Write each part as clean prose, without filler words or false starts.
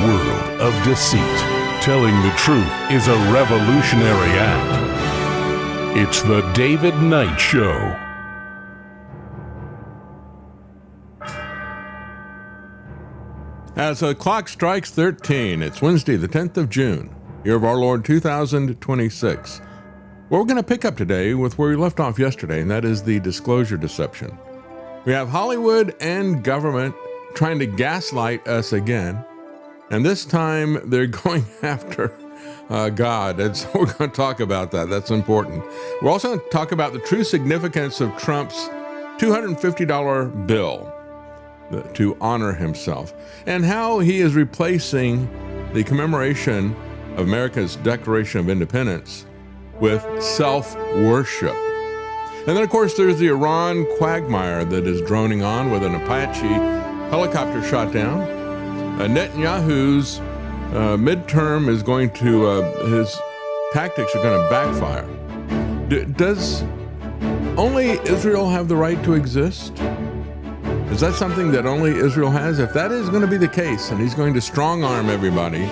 world of deceit, telling the truth is a revolutionary act. It's the David Knight Show. As the clock strikes 13, it's Wednesday, the 10th of June, year of our Lord 2026. Well, we're going to pick up today with where we left off yesterday, and that is the disclosure deception. We have Hollywood and government trying to gaslight us again, and this time they're going after God, and so we're going to talk about that. That's important. We're also going to talk about the true significance of Trump's $250 bill to honor himself, and how he is replacing the commemoration of America's Declaration of Independence with self-worship. And then, of course, there's the Iran quagmire that is droning on with an Apache helicopter shot down. Netanyahu's midterm is going to, his tactics are going to backfire. Does only Israel have the right to exist? Is that something that only Israel has? If that is going to be the case, and he's going to strong-arm everybody,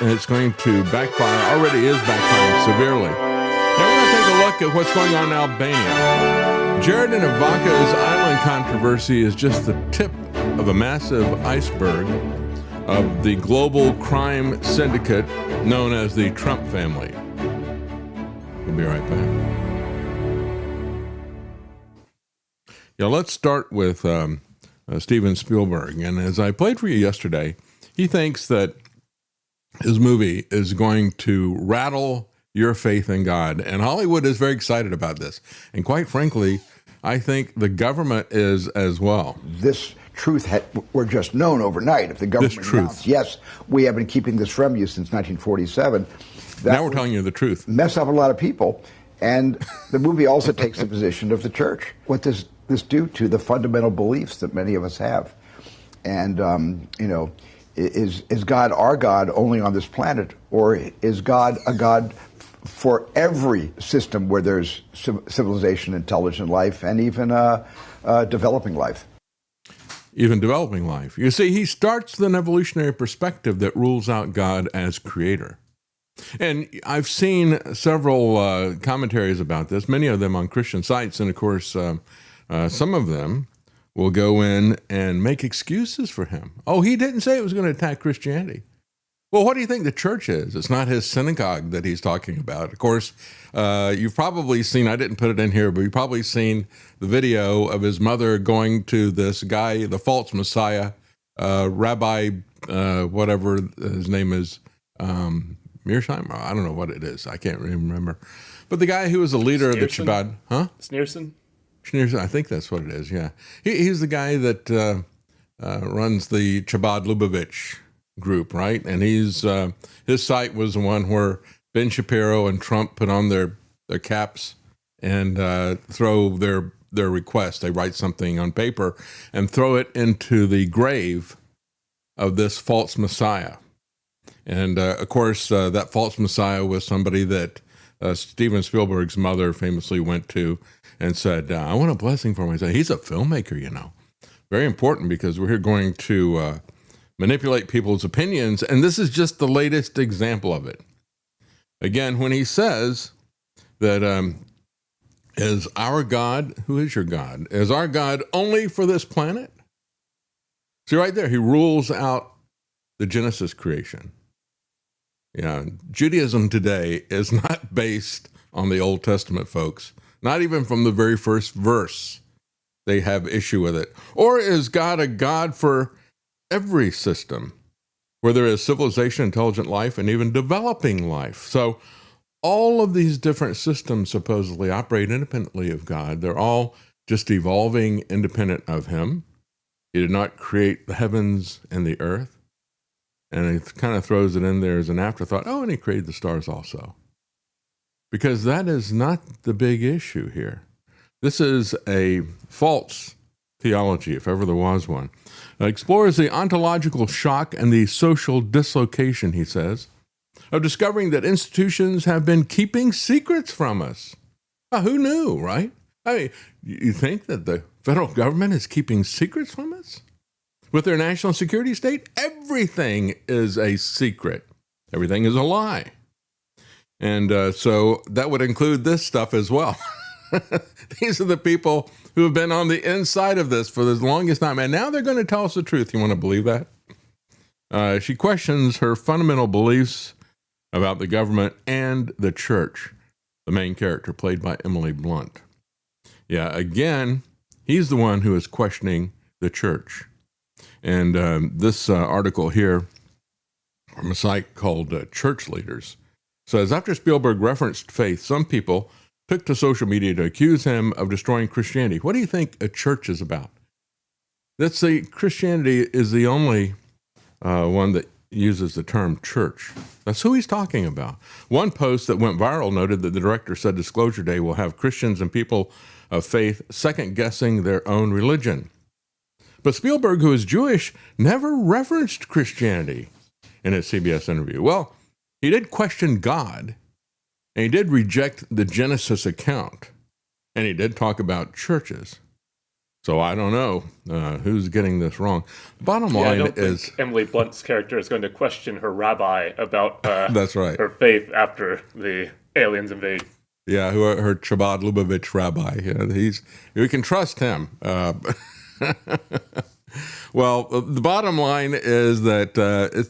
it's going to backfire, already is backfiring severely. Now we're going to take a look at what's going on in Albania. Jared and Ivanka's island controversy is just the tip of a massive iceberg of the global crime syndicate known as the Trump family. We'll be right back. Yeah, let's start with Steven Spielberg. And as I played for you yesterday, he thinks that his movie is going to rattle your faith in God. And Hollywood is very excited about this. And quite frankly, I think the government is as well. This truth were just known overnight. If the government announced, yes, we have been keeping this from you since 1947. Now we're telling you the truth. Mess up a lot of people. And the movie also takes the position of the church. What does this do to the fundamental beliefs that many of us have? And, is God our God only on this planet? Or is God a God for every system where there's civilization, intelligent life, and even developing life? Even developing life. You see, he starts with an evolutionary perspective that rules out God as creator. And I've seen several commentaries about this, many of them on Christian sites, and of course, some of them will go in and make excuses for him. Oh, he didn't say it was going to attack Christianity. Well, what do you think the church is? It's not his synagogue that he's talking about. Of course, you've probably seen, I didn't put it in here, but you've probably seen the video of his mother going to this guy, the false Messiah, Rabbi, whatever his name is, Mearsheimer? I don't know what it is. I can't really remember. But the guy who was the leader of the Chabad. Huh? Schneerson? Schneerson, I think that's what it is, yeah. He's the guy that runs the Chabad Lubavitch group, right? And his site was the one where Ben Shapiro and Trump put on their caps and throw their request. They write something on paper and throw it into the grave of this false Messiah. And of course, that false Messiah was somebody that Steven Spielberg's mother famously went to and said, I want a blessing for myself. He's a filmmaker, you know. Very important, because we're here going to manipulate people's opinions. And this is just the latest example of it. Again, when he says that is our God, who is your God? Is our God only for this planet? See, right there, he rules out the Genesis creation. Yeah, Judaism today is not based on the Old Testament, folks. Not even from the very first verse, they have issue with it. Or is God a God for every system where there is civilization, intelligent life, and even developing life? So all of these different systems supposedly operate independently of God. They're all just evolving independent of him. He did not create the heavens and the earth. And it kind of throws it in there as an afterthought. Oh, and he created the stars also. Because that is not the big issue here. This is a false theology, if ever there was one. It explores the ontological shock and the social dislocation, he says, of discovering that institutions have been keeping secrets from us. Who knew, right? I mean, you think that the federal government is keeping secrets from us? With their national security state, everything is a secret. Everything is a lie. And so that would include this stuff as well. These are the people who have been on the inside of this for the longest time. And now they're going to tell us the truth. You want to believe that? She questions her fundamental beliefs about the government and the church. The main character, played by Emily Blunt. Yeah, again, he's the one who is questioning the church. And this article here from a site called Church Leaders says, after Spielberg referenced faith, some people took to social media to accuse him of destroying Christianity. What do you think a church is about? Let's say Christianity is the only one that uses the term church. That's who he's talking about. One post that went viral noted that the director said Disclosure Day will have Christians and people of faith second-guessing their own religion. But Spielberg, who is Jewish, never referenced Christianity in his CBS interview. Well, he did question God, and he did reject the Genesis account, and he did talk about churches. So I don't know who's getting this wrong. Bottom line I don't is think Emily Blunt's character is going to question her rabbi about that's right. her faith after the aliens invade. Yeah, her Chabad Lubavitch rabbi. Yeah, we can trust him. Well, the bottom line is that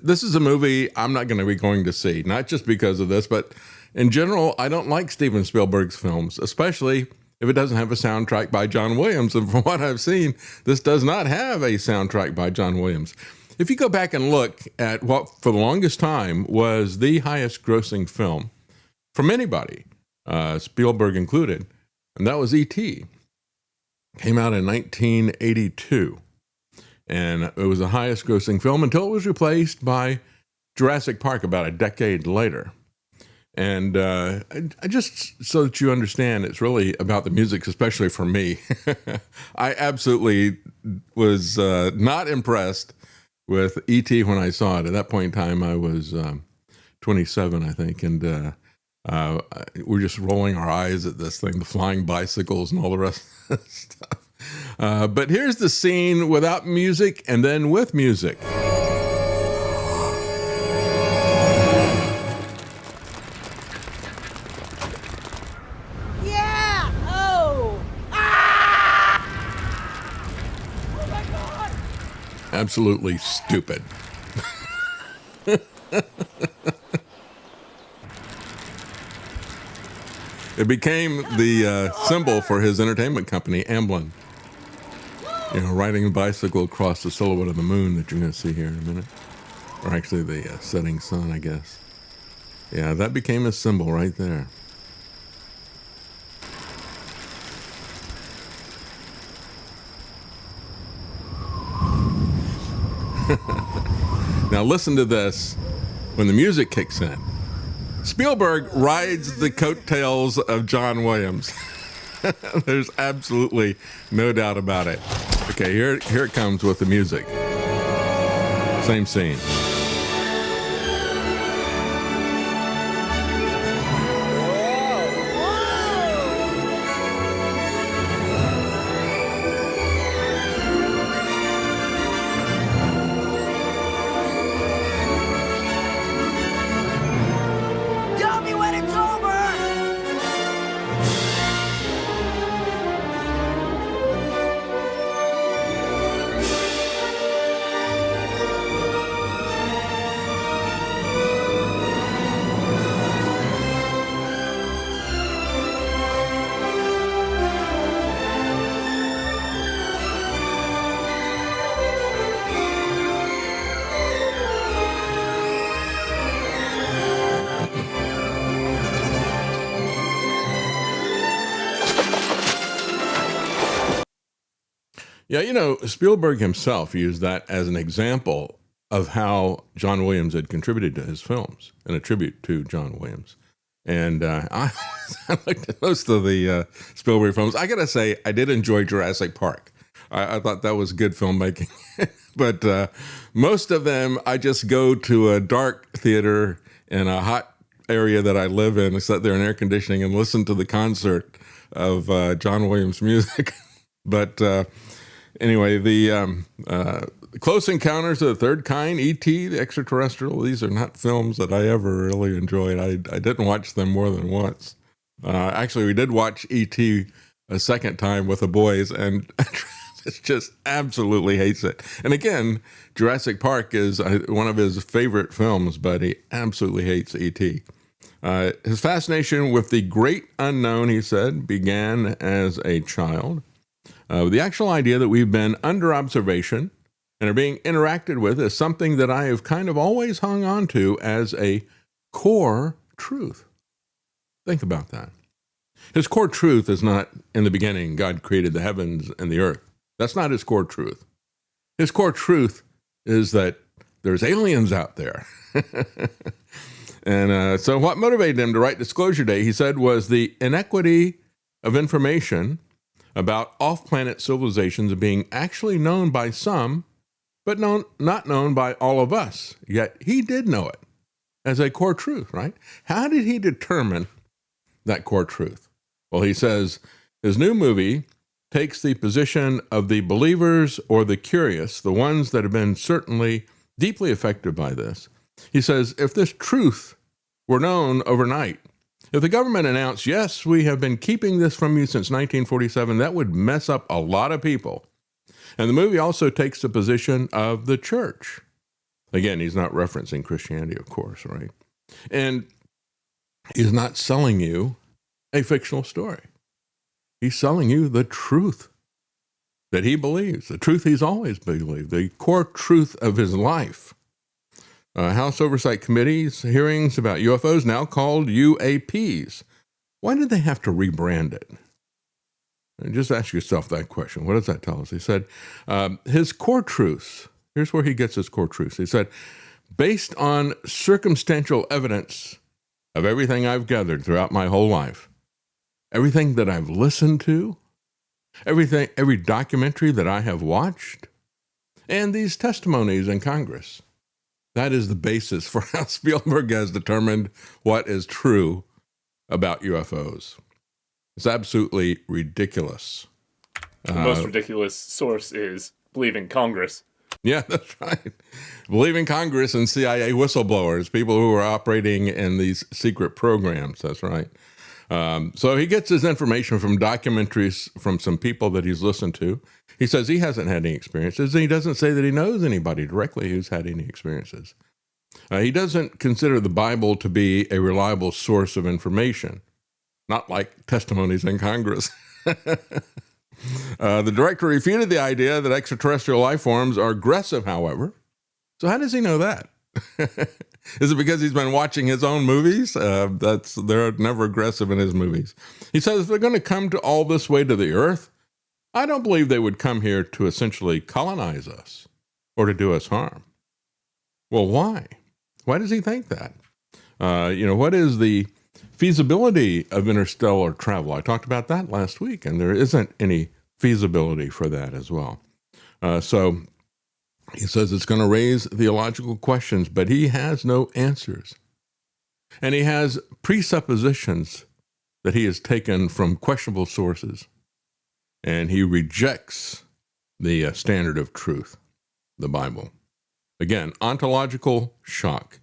this is a movie I'm not going to be going to see, not just because of this, but in general, I don't like Steven Spielberg's films, especially if it doesn't have a soundtrack by John Williams. And from what I've seen, this does not have a soundtrack by John Williams. If you go back and look at what, for the longest time, was the highest grossing film from anybody, Spielberg included, and that was E.T. Came out in 1982. And it was the highest grossing film until it was replaced by Jurassic Park about a decade later. And I just, so that you understand, it's really about the music, especially for me. I absolutely was not impressed with E.T. when I saw it. At that point in time, I was 27, I think, and we're just rolling our eyes at this thing, the flying bicycles and all the rest of the stuff. But here's the scene without music and then with music. Absolutely stupid. It became the symbol for his entertainment company, Amblin. You know, riding a bicycle across the silhouette of the moon that you're going to see here in a minute. Or actually the setting sun, I guess. Yeah, that became a symbol right there. Now listen to this when the music kicks in. Spielberg rides the coattails of John Williams. There's absolutely no doubt about it. Okay, here it comes with the music. Same scene. Yeah, you know, Spielberg himself used that as an example of how John Williams had contributed to his films, and a tribute to John Williams. And I looked at most of the Spielberg films. I got to say, I did enjoy Jurassic Park. I thought that was good filmmaking. But most of them, I just go to a dark theater in a hot area that I live in, sit there in air conditioning and listen to the concert of John Williams music. But anyway, Close Encounters of the Third Kind, E.T., the Extraterrestrial. These are not films that I ever really enjoyed. I didn't watch them more than once. Actually, we did watch E.T. a second time with the boys, and just absolutely hates it. And again, Jurassic Park is one of his favorite films, but he absolutely hates E.T. His fascination with the great unknown, he said, began as a child. The actual idea that we've been under observation and are being interacted with is something that I have kind of always hung on to as a core truth. Think about that. His core truth is not, in the beginning, God created the heavens and the earth. That's not his core truth. His core truth is that there's aliens out there. And so what motivated him to write Disclosure Day, he said, was the inequity of information about off-planet civilizations being actually known by some, but not known by all of us. Yet he did know it as a core truth, right? How did he determine that core truth? Well, he says his new movie takes the position of the believers or the curious, the ones that have been certainly deeply affected by this. He says, if this truth were known overnight, if the government announced, yes, we have been keeping this from you since 1947, that would mess up a lot of people. And the movie also takes the position of the church. Again, he's not referencing Christianity, of course, right? And he's not selling you a fictional story. He's selling you the truth that he believes, the truth he's always believed, the core truth of his life. House Oversight Committee's hearings about UFOs, now called UAPs. Why did they have to rebrand it? And just ask yourself that question. What does that tell us? He said, his core truths, here's where he gets his core truths. He said, based on circumstantial evidence of everything I've gathered throughout my whole life, everything that I've listened to, every documentary that I have watched, and these testimonies in Congress, that is the basis for how Spielberg has determined what is true about UFOs. It's absolutely ridiculous. The most ridiculous source is believing Congress. Yeah, that's right. Believing Congress and CIA whistleblowers, people who are operating in these secret programs. That's right. So he gets his information from documentaries from some people that he's listened to. He says he hasn't had any experiences, and he doesn't say that he knows anybody directly who's had any experiences. He doesn't consider the Bible to be a reliable source of information, not like testimonies in Congress. The director refuted the idea that extraterrestrial life forms are aggressive, however. So how does he know that? Is it because he's been watching his own movies? They're never aggressive in his movies. He says if they're going to come to all this way to the earth, I don't believe they would come here to essentially colonize us or to do us harm. Well, why? Why does he think that? What is the feasibility of interstellar travel? I talked about that last week, and there isn't any feasibility for that as well. So he says it's going to raise theological questions, but he has no answers. And he has presuppositions that he has taken from questionable sources. And he rejects the standard of truth, the Bible. Again, ontological shock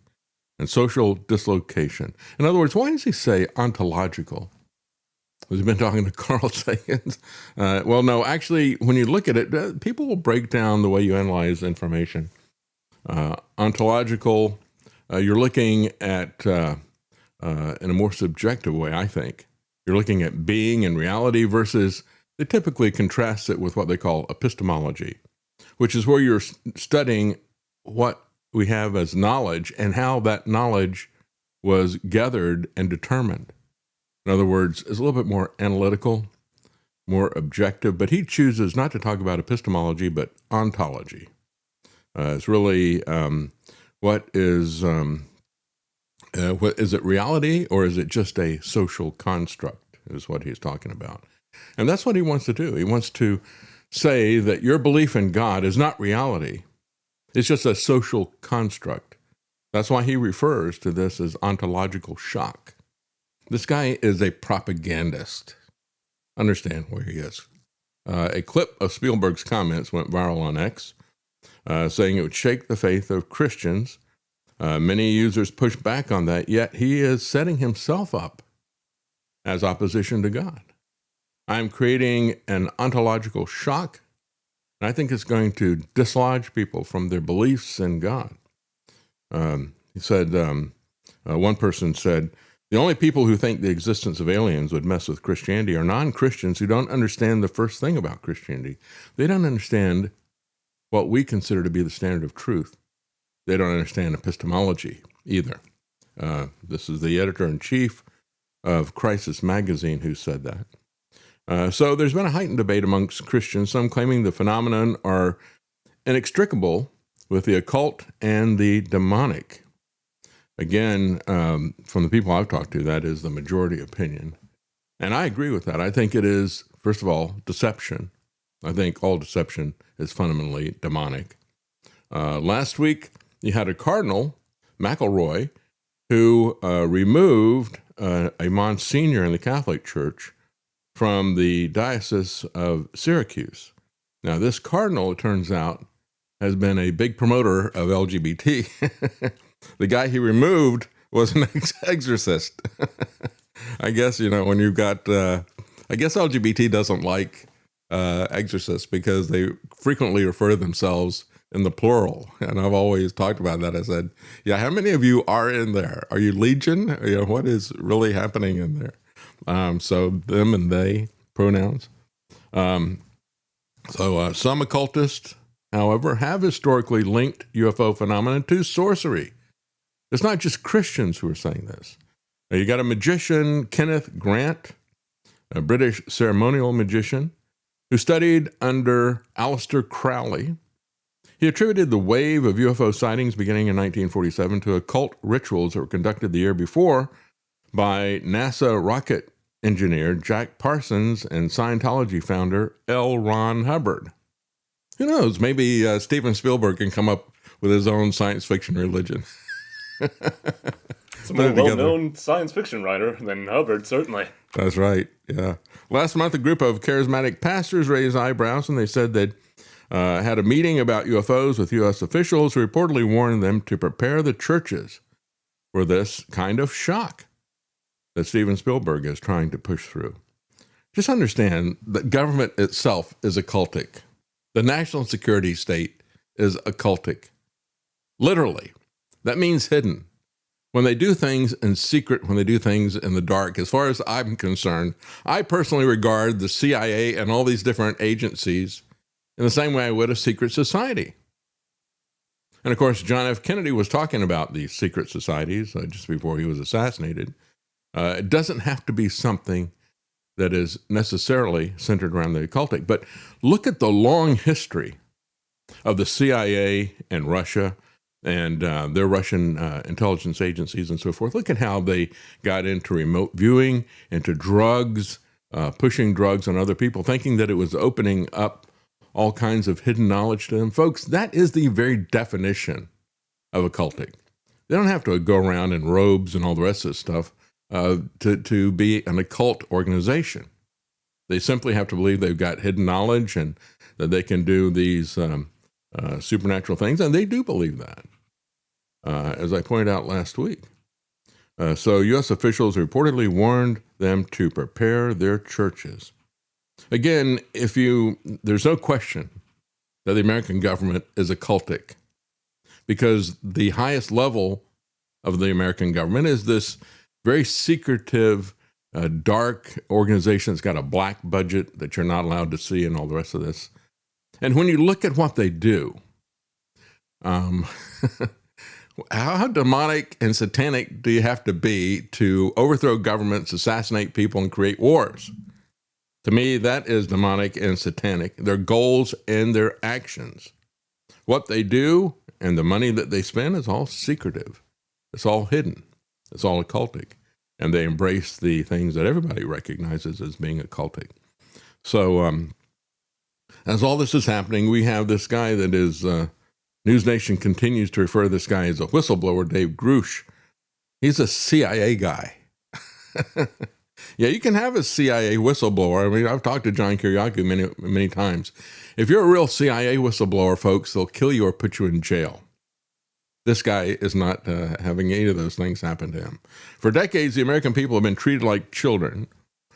and social dislocation. In other words, why does he say ontological? Has he been talking to Carl Sagan? Well, no, actually, when you look at it, people will break down the way you analyze information. Ontological, you're looking at, in a more subjective way, I think. You're looking at being and reality versus, they typically contrast it with what they call epistemology, which is where you're studying what we have as knowledge and how that knowledge was gathered and determined. In other words, it's a little bit more analytical, more objective, but he chooses not to talk about epistemology, but ontology. It's really what is it reality or is it just a social construct is what he's talking about. And that's what he wants to do. He wants to say that your belief in God is not reality. It's just a social construct. That's why he refers to this as ontological shock. This guy is a propagandist. Understand where he is. A clip of Spielberg's comments went viral on X. saying it would shake the faith of Christians. Many users push back on that, yet he is setting himself up as opposition to God. I'm creating an ontological shock, and I think it's going to dislodge people from their beliefs in God. He said, one person said, the only people who think the existence of aliens would mess with Christianity are non-Christians who don't understand the first thing about Christianity. They don't understand what we consider to be the standard of truth. They don't understand epistemology either. This is the editor-in-chief of Crisis Magazine who said that. So there's been a heightened debate amongst Christians, some claiming the phenomenon are inextricable with the occult and the demonic. Again, from the people I've talked to, that is the majority opinion. And I agree with that. I think it is, first of all, deception. I think all deception is fundamentally demonic. Last week, you had a cardinal, McElroy, who removed a Monsignor in the Catholic Church from the Diocese of Syracuse. Now, this cardinal, it turns out, has been a big promoter of LGBT. The guy he removed was an exorcist. I guess, when you've got, I guess LGBT doesn't like exorcists because they frequently refer to themselves in the plural. And I've always talked about that. I said, yeah, how many of you are in there? Are you legion? What is really happening in there? So them and they pronouns. So some occultists, however, have historically linked UFO phenomena to sorcery. It's not just Christians who are saying this. Now, you got a magician, Kenneth Grant, a British ceremonial magician, who studied under Aleister Crowley. He attributed the wave of UFO sightings beginning in 1947 to occult rituals that were conducted the year before by NASA rocket engineer Jack Parsons and Scientology founder L. Ron Hubbard. Who knows? Maybe Steven Spielberg can come up with his own science fiction religion. It's a more well-known science fiction writer than Hubbard, certainly. That's right, yeah. Last month, a group of charismatic pastors raised eyebrows, and they said they'd had a meeting about UFOs with U.S. officials who reportedly warned them to prepare the churches for this kind of shock that Steven Spielberg is trying to push through. Just understand that government itself is occultic. The national security state is occultic. Literally. That means hidden. When they do things in secret, when they do things in the dark, as far as I'm concerned, I personally regard the CIA and all these different agencies in the same way I would a secret society. And of course, John F. Kennedy was talking about these secret societies just before he was assassinated. It doesn't have to be something that is necessarily centered around the occultic, but look at the long history of the CIA and Russia and their Russian intelligence agencies and so forth. Look at how they got into remote viewing, into drugs, pushing drugs on other people, thinking that it was opening up all kinds of hidden knowledge to them. Folks, that is the very definition of occultic. They don't have to go around in robes and all the rest of this stuff to be an occult organization. They simply have to believe they've got hidden knowledge and that they can do these supernatural things, and they do believe that, as I pointed out last week. So U.S. officials reportedly warned them to prepare their churches. Again, there's no question that the American government is occultic, because the highest level of the American government is this very secretive, dark organization that's got a black budget that you're not allowed to see and all the rest of this. And when you look at what they do, how demonic and satanic do you have to be to overthrow governments, assassinate people, and create wars? To me, that is demonic and satanic, their goals and their actions. What they do and the money that they spend is all secretive. It's all hidden. It's all occultic. And they embrace the things that everybody recognizes as being occultic. So as all this is happening, we have this guy that is, News Nation continues to refer to this guy as a whistleblower, Dave Grusch. He's a CIA guy. Yeah, you can have a CIA whistleblower. I mean, I've talked to John Kiriyaku many times. If you're a real CIA whistleblower, folks, they'll kill you or put you in jail. This guy is not having any of those things happen to him. For decades, the American people have been treated like children,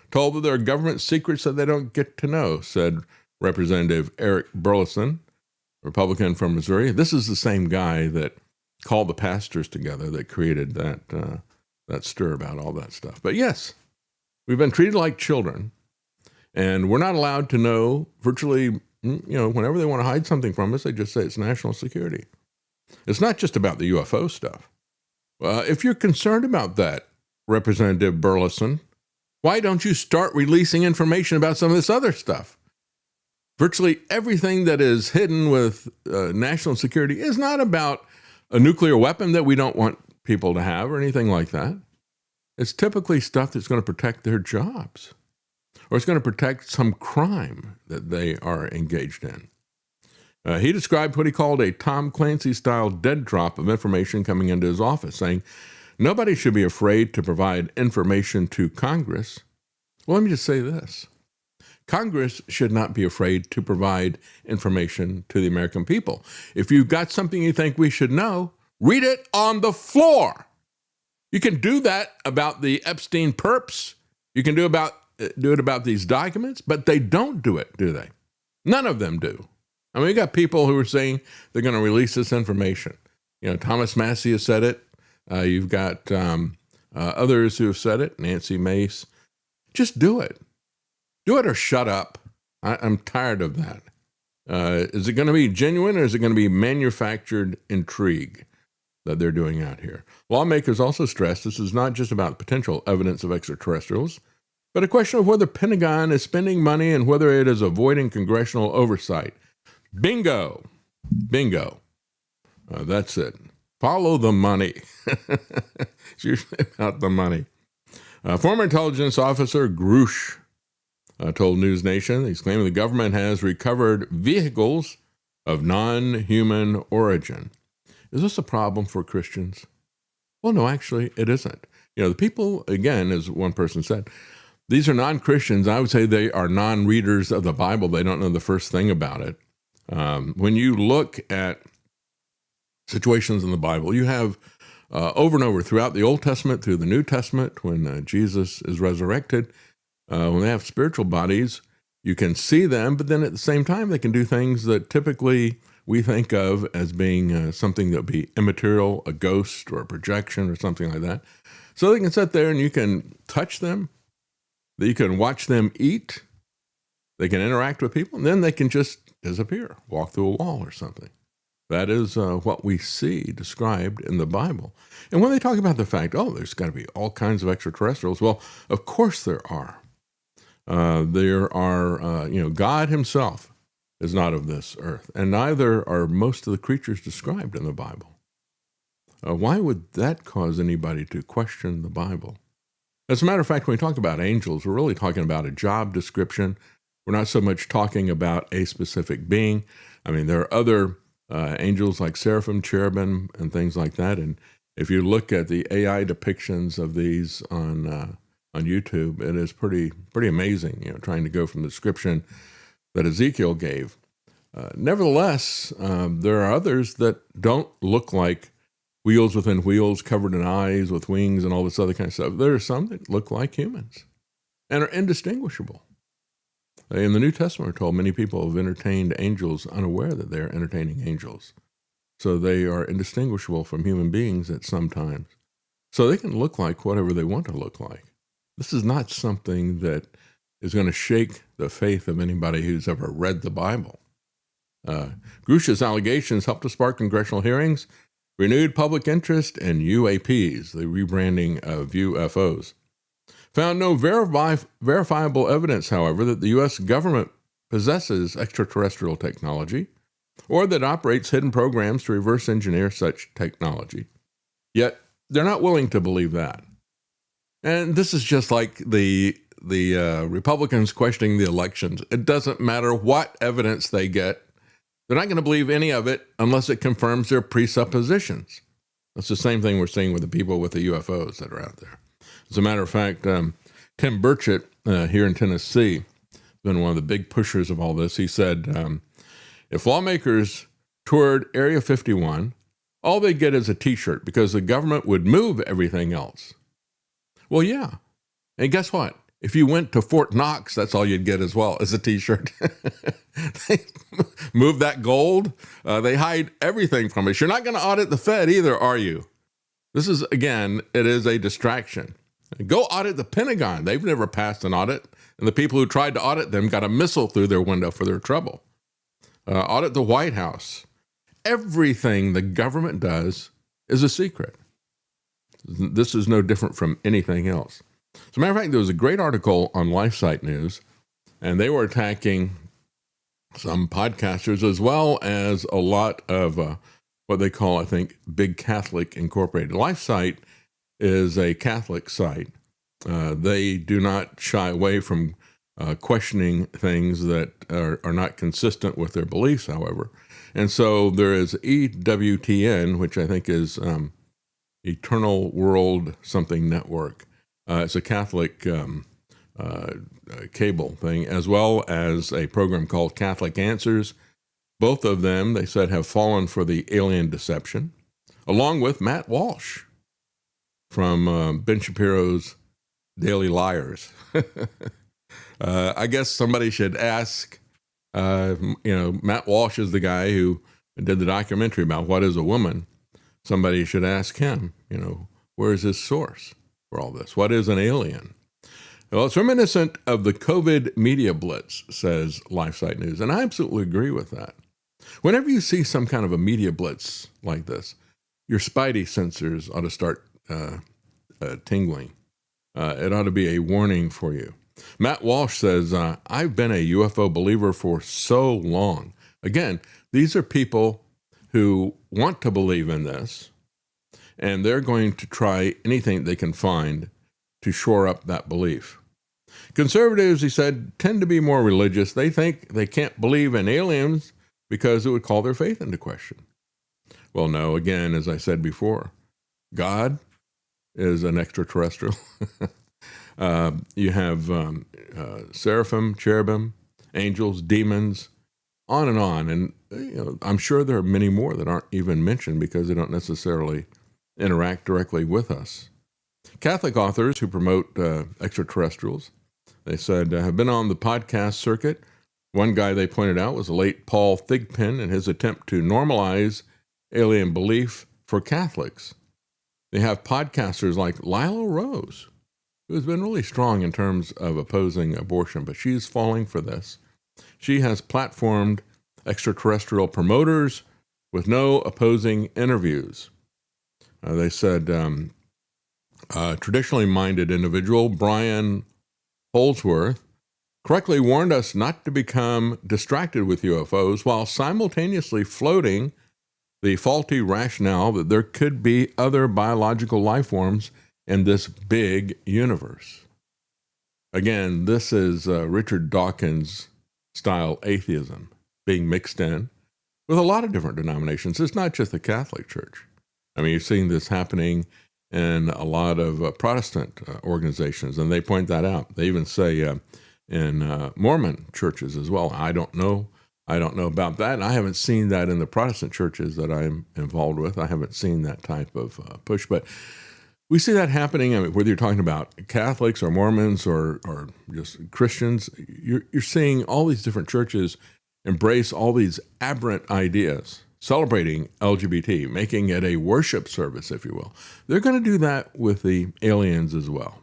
told that there are government secrets that they don't get to know, said Representative Eric Burleson, Republican from Missouri. This is the same guy that called the pastors together that created that stir about all that stuff. But yes, we've been treated like children, and we're not allowed to know virtually, whenever they want to hide something from us, they just say it's national security. It's not just about the UFO stuff. If you're concerned about that, Representative Burleson, why don't you start releasing information about some of this other stuff? Virtually everything that is hidden with national security is not about a nuclear weapon that we don't want people to have or anything like that. It's typically stuff that's going to protect their jobs, or it's going to protect some crime that they are engaged in. He described what he called a Tom Clancy-style dead drop of information coming into his office, saying, nobody should be afraid to provide information to Congress. Well, let me just say this. Congress should not be afraid to provide information to the American people. If you've got something you think we should know, read it on the floor. You can do that about the Epstein perps. You can do it about these documents, but they don't do it, do they? None of them do. I mean, we got people who are saying they're going to release this information. Thomas Massey has said it. You've got others who have said it, Nancy Mace. Just do it. Do it or shut up. I'm tired of that. Is it going to be genuine, or is it going to be manufactured intrigue that they're doing out here? Lawmakers also stress this is not just about potential evidence of extraterrestrials, but a question of whether Pentagon is spending money and whether it is avoiding congressional oversight. Bingo. That's it. Follow the money. It's usually about the money. Former intelligence officer Grusch told News Nation he's claiming the government has recovered vehicles of non-human origin. Is this a problem for Christians? Well, no, actually, it isn't. The people, again, as one person said, these are non-Christians. I would say they are non-readers of the Bible. They don't know the first thing about it. When you look at situations in the Bible, you have over and over throughout the Old Testament, through the New Testament, when Jesus is resurrected, when they have spiritual bodies, you can see them, but then at the same time, they can do things that typically we think of as being something that would be immaterial, a ghost or a projection or something like that. So they can sit there and you can touch them, you can watch them eat, they can interact with people, and then they can just disappear, walk through a wall or something. That is what we see described in the Bible. And when they talk about the fact, there's got to be all kinds of extraterrestrials, well, of course there are. There are, God himself is not of this earth, and neither are most of the creatures described in the Bible. Why would that cause anybody to question the Bible? As a matter of fact, when we talk about angels, we're really talking about a job description. We're not so much talking about a specific being. I mean, there are other angels like seraphim, cherubim, and things like that. And if you look at the AI depictions of these on YouTube, it is pretty amazing, trying to go from the description that Ezekiel gave. Nevertheless, there are others that don't look like wheels within wheels, covered in eyes, with wings, and all this other kind of stuff. There are some that look like humans and are indistinguishable. In the New Testament, we're told many people have entertained angels unaware that they're entertaining angels. So they are indistinguishable from human beings at some times. So they can look like whatever they want to look like. This is not something that is going to shake the faith of anybody who's ever read the Bible. Grusch's allegations helped to spark congressional hearings, renewed public interest in UAPs, the rebranding of UFOs. Found no verifiable evidence, however, that the U.S. government possesses extraterrestrial technology or that operates hidden programs to reverse engineer such technology. Yet, they're not willing to believe that. And this is just like the Republicans questioning the elections. It doesn't matter what evidence they get. They're not going to believe any of it unless it confirms their presuppositions. That's the same thing we're seeing with the people with the UFOs that are out there. As a matter of fact, Tim Burchett here in Tennessee has been one of the big pushers of all this. He said, if lawmakers toured Area 51, all they get is a T-shirt because the government would move everything else. Well, yeah. And guess what? If you went to Fort Knox, that's all you'd get as well, as a T-shirt. They move that gold. They hide everything from us. You're not going to audit the Fed either, are you? This is, again, it is a distraction. Go audit the Pentagon. They've never passed an audit. And the people who tried to audit them got a missile through their window for their trouble. Audit the White House. Everything the government does is a secret. This is no different from anything else. As a matter of fact, there was a great article on LifeSite News, and they were attacking some podcasters as well as a lot of what they call, I think, Big Catholic Incorporated. LifeSite is a Catholic site. They do not shy away from questioning things that are not consistent with their beliefs, however. And so there is EWTN, which I think is Eternal World Something Network. It's a Catholic cable thing, as well as a program called Catholic Answers. Both of them, they said, have fallen for the alien deception, along with Matt Walsh from Ben Shapiro's Daily Liars. I guess somebody should ask, Matt Walsh is the guy who did the documentary about what is a woman. Somebody should ask him, where is his source for all this? What is an alien? Well, it's reminiscent of the COVID media blitz, says LifeSite News, and I absolutely agree with that. Whenever you see some kind of a media blitz like this, your spidey sensors ought to start tingling. It ought to be a warning for you. Matt Walsh says, I've been a UFO believer for so long. Again, these are people who want to believe in this, and they're going to try anything they can find to shore up that belief. Conservatives, he said, tend to be more religious. They think they can't believe in aliens because it would call their faith into question. Well, no, again, as I said before, God is an extraterrestrial. You have seraphim, cherubim, angels, demons, on. And I'm sure there are many more that aren't even mentioned because they don't necessarily interact directly with us. Catholic authors who promote extraterrestrials, they said, have been on the podcast circuit. One guy they pointed out was the late Paul Thigpen in his attempt to normalize alien belief for Catholics. They have podcasters like Lila Rose, who has been really strong in terms of opposing abortion, but she's falling for this. She has platformed extraterrestrial promoters with no opposing interviews. They said traditionally minded individual Brian Holsworth correctly warned us not to become distracted with UFOs while simultaneously floating the faulty rationale that there could be other biological life forms in this big universe. Again, this is Richard Dawkins style atheism being mixed in with a lot of different denominations. It's not just the Catholic Church. I mean, you're seeing this happening in a lot of Protestant organizations, and they point that out. They even say in Mormon churches as well. I don't know about that, and I haven't seen that in the Protestant churches that I'm involved with. I haven't seen that type of push, but we see that happening. I mean, whether you're talking about Catholics or Mormons or just Christians, you're seeing all these different churches embrace all these aberrant ideas, celebrating LGBT, making it a worship service, if you will. They're going to do that with the aliens as well,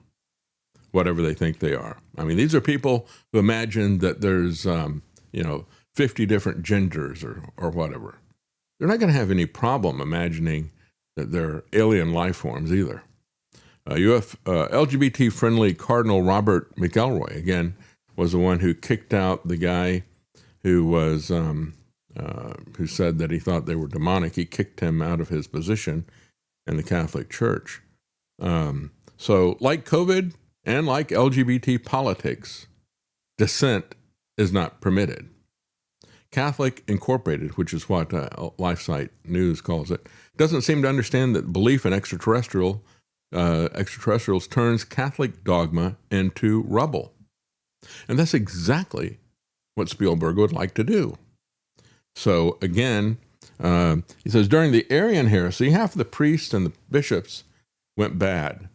whatever they think they are. I mean, these are people who imagine that there's, 50 different genders or whatever. They're not going to have any problem imagining that they're alien life forms either. LGBT-friendly Cardinal Robert McElroy, again, was the one who kicked out the guy who was who said that he thought they were demonic. He kicked him out of his position in the Catholic Church. So like COVID and like LGBT politics, dissent is not permitted. Catholic Incorporated, which is what LifeSite News calls it, doesn't seem to understand that belief in extraterrestrial extraterrestrials turns Catholic dogma into rubble. And that's exactly what Spielberg would like to do. So again, he says, during the Arian heresy, half of the priests and the bishops went bad.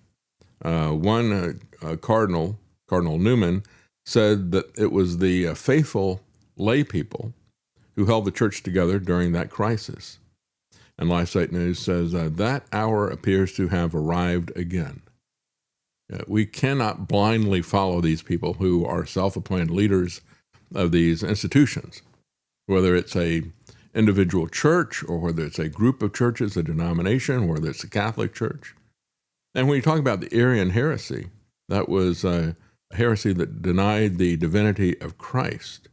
One Cardinal Newman, said that it was the faithful lay people who held the church together during that crisis. And LifeSite News says that hour appears to have arrived again. We cannot blindly follow these people who are self-appointed leaders of these institutions, whether it's a individual church or whether it's a group of churches, a denomination, whether it's a Catholic church. And when you talk about the Arian heresy, that was a heresy that denied the divinity of Christ,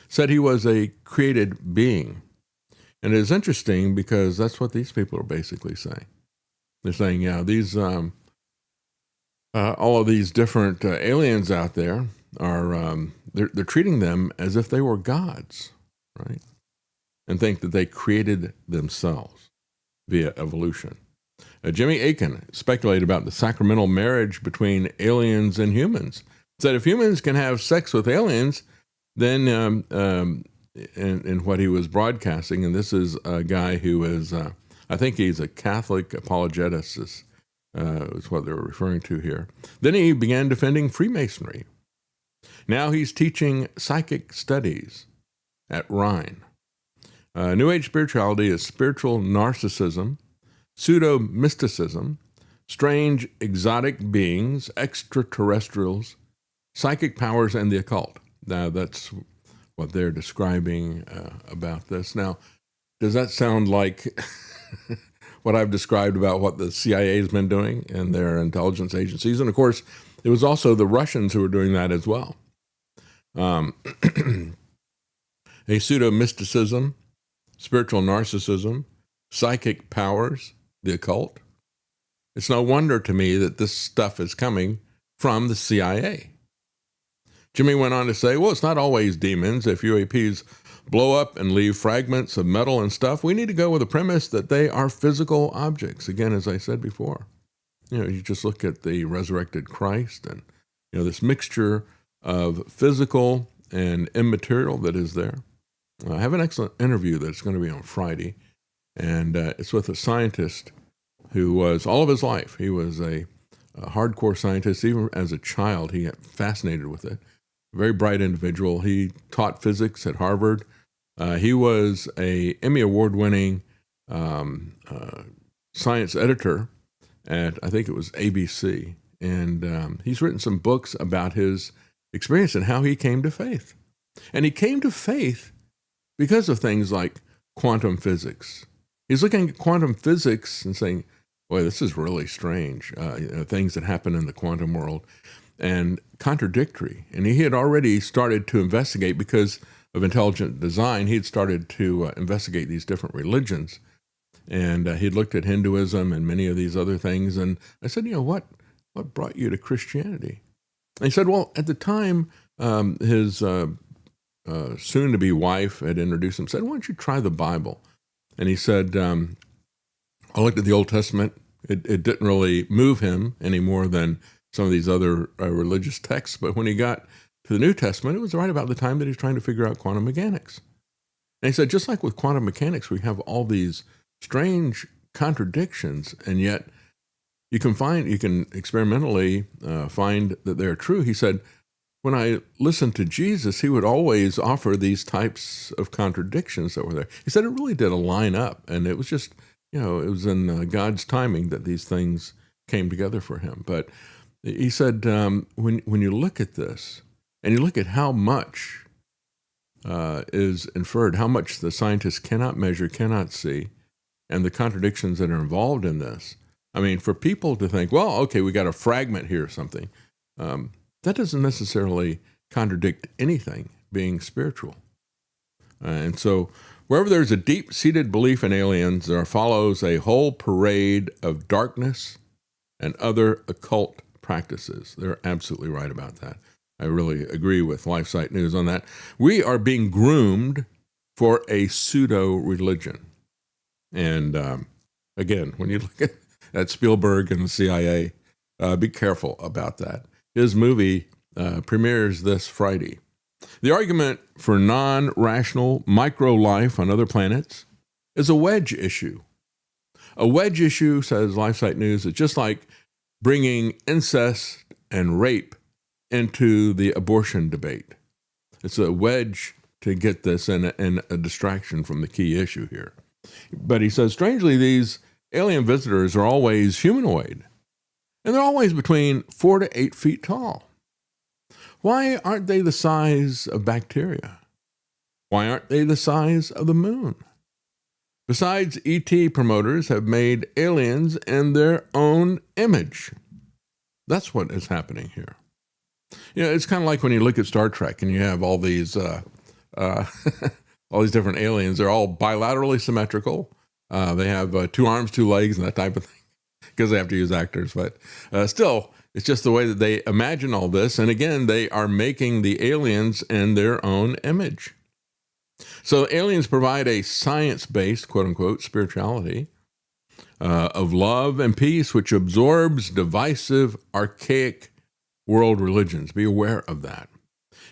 said he was a created being. And it is interesting because that's what these people are basically saying. They're saying, yeah, these all of these different aliens out there are they're treating them as if they were gods, right? And think that they created themselves via evolution. Jimmy Akin speculated about the sacramental marriage between aliens and humans. Said if humans can have sex with aliens, then in what he was broadcasting, and this is a guy who is, I think he's a Catholic apologeticist, is what they're referring to here. Then he began defending Freemasonry. Now he's teaching psychic studies at Rhine. New Age spirituality is spiritual narcissism, pseudo-mysticism, strange exotic beings, extraterrestrials, psychic powers, and the occult. Now, that's what they're describing about this. Now, does that sound like what I've described about what the CIA has been doing and their intelligence agencies? And, of course, it was also the Russians who were doing that as well. A pseudo-mysticism, spiritual narcissism, psychic powers, the occult. It's no wonder to me that this stuff is coming from the CIA. Jimmy went on to say, well, it's not always demons. If UAPs blow up and leave fragments of metal and stuff, we need to go with the premise that they are physical objects. Again, as I said before, you just look at the resurrected Christ and, this mixture of physical and immaterial that is there. I have an excellent interview that's going to be on Friday, and it's with a scientist who was, all of his life, he was a hardcore scientist. Even as a child, he got fascinated with it. Very bright individual. He taught physics at Harvard. He was a Emmy Award-winning science editor at, I think it was ABC. And he's written some books about his experience and how he came to faith. And he came to faith because of things like quantum physics. He's looking at quantum physics and saying, boy, this is really strange, things that happen in the quantum world, and contradictory. And he had already started to investigate, because of intelligent design, he had started to investigate these different religions. And he'd looked at Hinduism and many of these other things. And I said, what brought you to Christianity? And he said, well, at the time, his soon-to-be wife had introduced him, said, why don't you try the Bible? And he said, I looked at the Old Testament. It didn't really move him any more than some of these other religious texts. But when he got to the New Testament, it was right about the time that he was trying to figure out quantum mechanics. And he said, just like with quantum mechanics, we have all these strange contradictions, and yet you can experimentally find that they're true. He said, when I listened to Jesus, he would always offer these types of contradictions that were there. He said it really did line up, and it was just, it was in God's timing that these things came together for him. But he said, when you look at this, and you look at how much is inferred, how much the scientists cannot measure, cannot see, and the contradictions that are involved in this, I mean, for people to think, well, okay, we got a fragment here or something, that doesn't necessarily contradict anything being spiritual. And so wherever there's a deep-seated belief in aliens, there follows a whole parade of darkness and other occult practices. They're absolutely right about that. I really agree with LifeSite News on that. We are being groomed for a pseudo-religion. And again, when you look That's Spielberg and the CIA. Be careful about that. His movie premieres this Friday. The argument for non-rational micro-life on other planets is a wedge issue. A wedge issue, says LifeSite News, is just like bringing incest and rape into the abortion debate. It's a wedge to get this and a distraction from the key issue here. But he says, strangely, these alien visitors are always humanoid, and they're always between 4 to 8 feet tall. Why aren't they the size of bacteria? Why aren't they the size of the moon? Besides, ET promoters have made aliens in their own image. That's what is happening here. You know, it's kind of like when you look at Star Trek and you have all these all these different aliens. They're all bilaterally symmetrical. They have 2 arms, 2 legs, and that type of thing, because they have to use actors. But still, it's just the way that they imagine all this. And again, they are making the aliens in their own image. So aliens provide a science-based, quote-unquote, spirituality of love and peace, which absorbs divisive, archaic world religions. Be aware of that.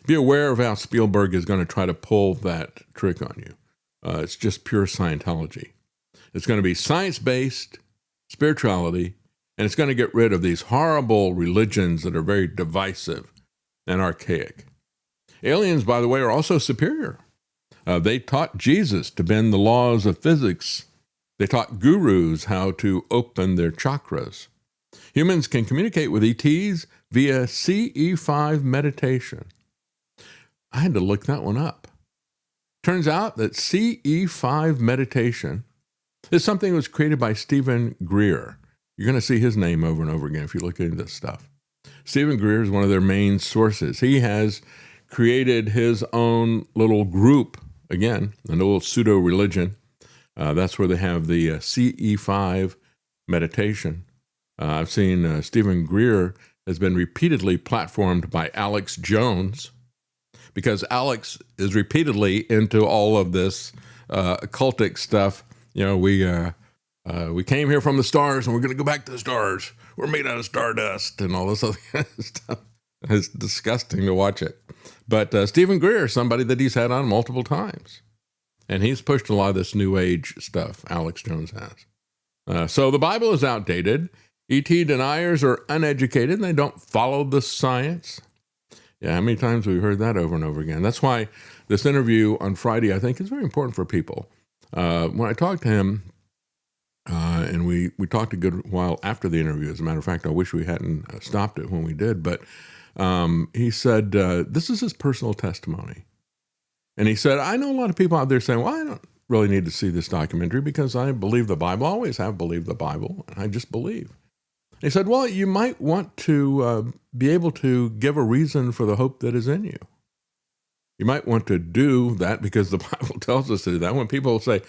Be aware of how Spielberg is going to try to pull that trick on you. It's just pure Scientology. It's going to be science-based spirituality, and it's going to get rid of these horrible religions that are very divisive and archaic. Aliens, by the way, are also superior. They taught Jesus to bend the laws of physics. They taught gurus how to open their chakras. Humans can communicate with ETs via CE5 meditation. I had to look that one up. Turns out that CE5 meditation is something that was created by Stephen Greer. You're going to see his name over and over again if you look into this stuff. Stephen Greer is one of their main sources. He has created his own little group, again, a little pseudo-religion. That's where they have the CE5 meditation. I've seen Stephen Greer has been repeatedly platformed by Alex Jones, because Alex is repeatedly into all of this occultic stuff. You know, we came here from the stars and we're going to go back to the stars. We're made out of stardust and all this other kind of stuff. It's disgusting to watch it. But Stephen Greer is somebody that he's had on multiple times. And he's pushed a lot of this New Age stuff, Alex Jones has. So the Bible is outdated. ET deniers are uneducated and they don't follow the science. Yeah, how many times have we heard that over and over again? That's why this interview on Friday, I think, is very important for people. When I talked to him, and we talked a good while after the interview, as a matter of fact, I wish we hadn't stopped it when we did, but he said, this is his personal testimony. And he said, I know a lot of people out there saying, well, I don't really need to see this documentary because I believe the Bible. I always have believed the Bible, and I just believe. He said, well, you might want to be able to give a reason for the hope that is in you. You might want to do that because the Bible tells us to do that. When people say,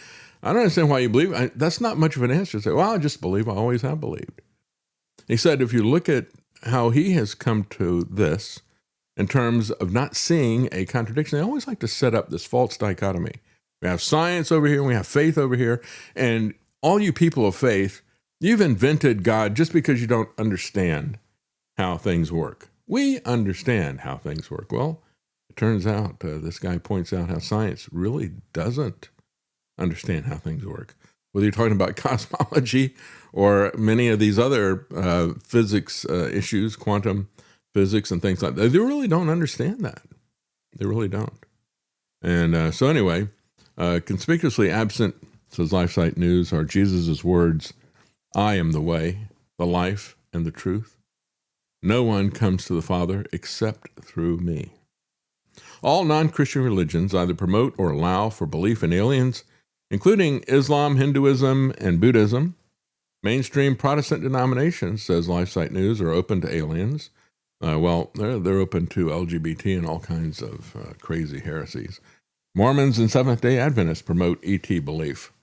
I don't understand why you believe, that's not much of an answer to say, well, I just believe, I always have believed. He said, if you look at how he has come to this in terms of not seeing a contradiction, they always like to set up this false dichotomy. We have science over here, and we have faith over here, and all you people of faith, you've invented God just because you don't understand how things work. We understand how things work. Well, it turns out, this guy points out how science really doesn't understand how things work. Whether you're talking about cosmology or many of these other physics issues, quantum physics and things like that, they really don't understand that. They really don't. And so anyway, conspicuously absent, says LifeSite News, are Jesus' words, I am the way, the life, and the truth. No one comes to the Father except through me. All non-Christian religions either promote or allow for belief in aliens, including Islam, Hinduism, and Buddhism. Mainstream Protestant denominations, says LifeSite News, are open to aliens. Well, they're open to LGBT and all kinds of crazy heresies. Mormons and Seventh-day Adventists promote ET belief.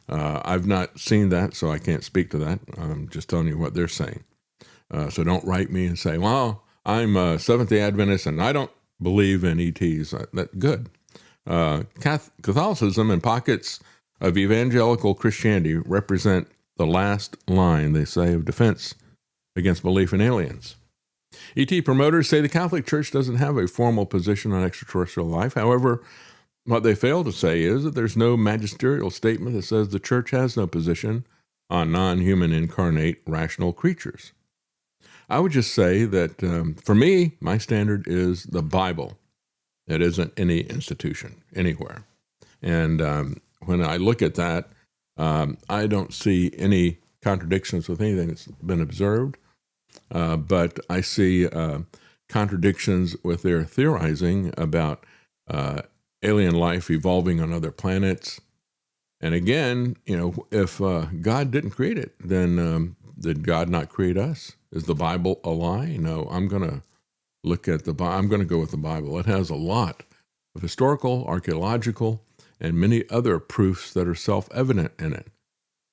I've not seen that, so I can't speak to that. I'm just telling you what they're saying. So don't write me and say, well, I'm a Seventh-day Adventist and I don't believe in ETs. That's good. Catholicism and pockets of evangelical Christianity represent the last line, they say, of defense against belief in aliens. ET promoters say the Catholic Church doesn't have a formal position on extraterrestrial life. However, what they fail to say is that there's no magisterial statement that says the Church has no position on non-human incarnate rational creatures. I would just say that for me, my standard is the Bible. It isn't any institution anywhere. And when I look at that, I don't see any contradictions with anything that's been observed, but I see contradictions with their theorizing about alien life evolving on other planets. And again, if God didn't create it, then did God not create us? Is the Bible a lie? No, I'm going to look at I'm going to go with the Bible. It has a lot of historical, archaeological, and many other proofs that are self-evident in it.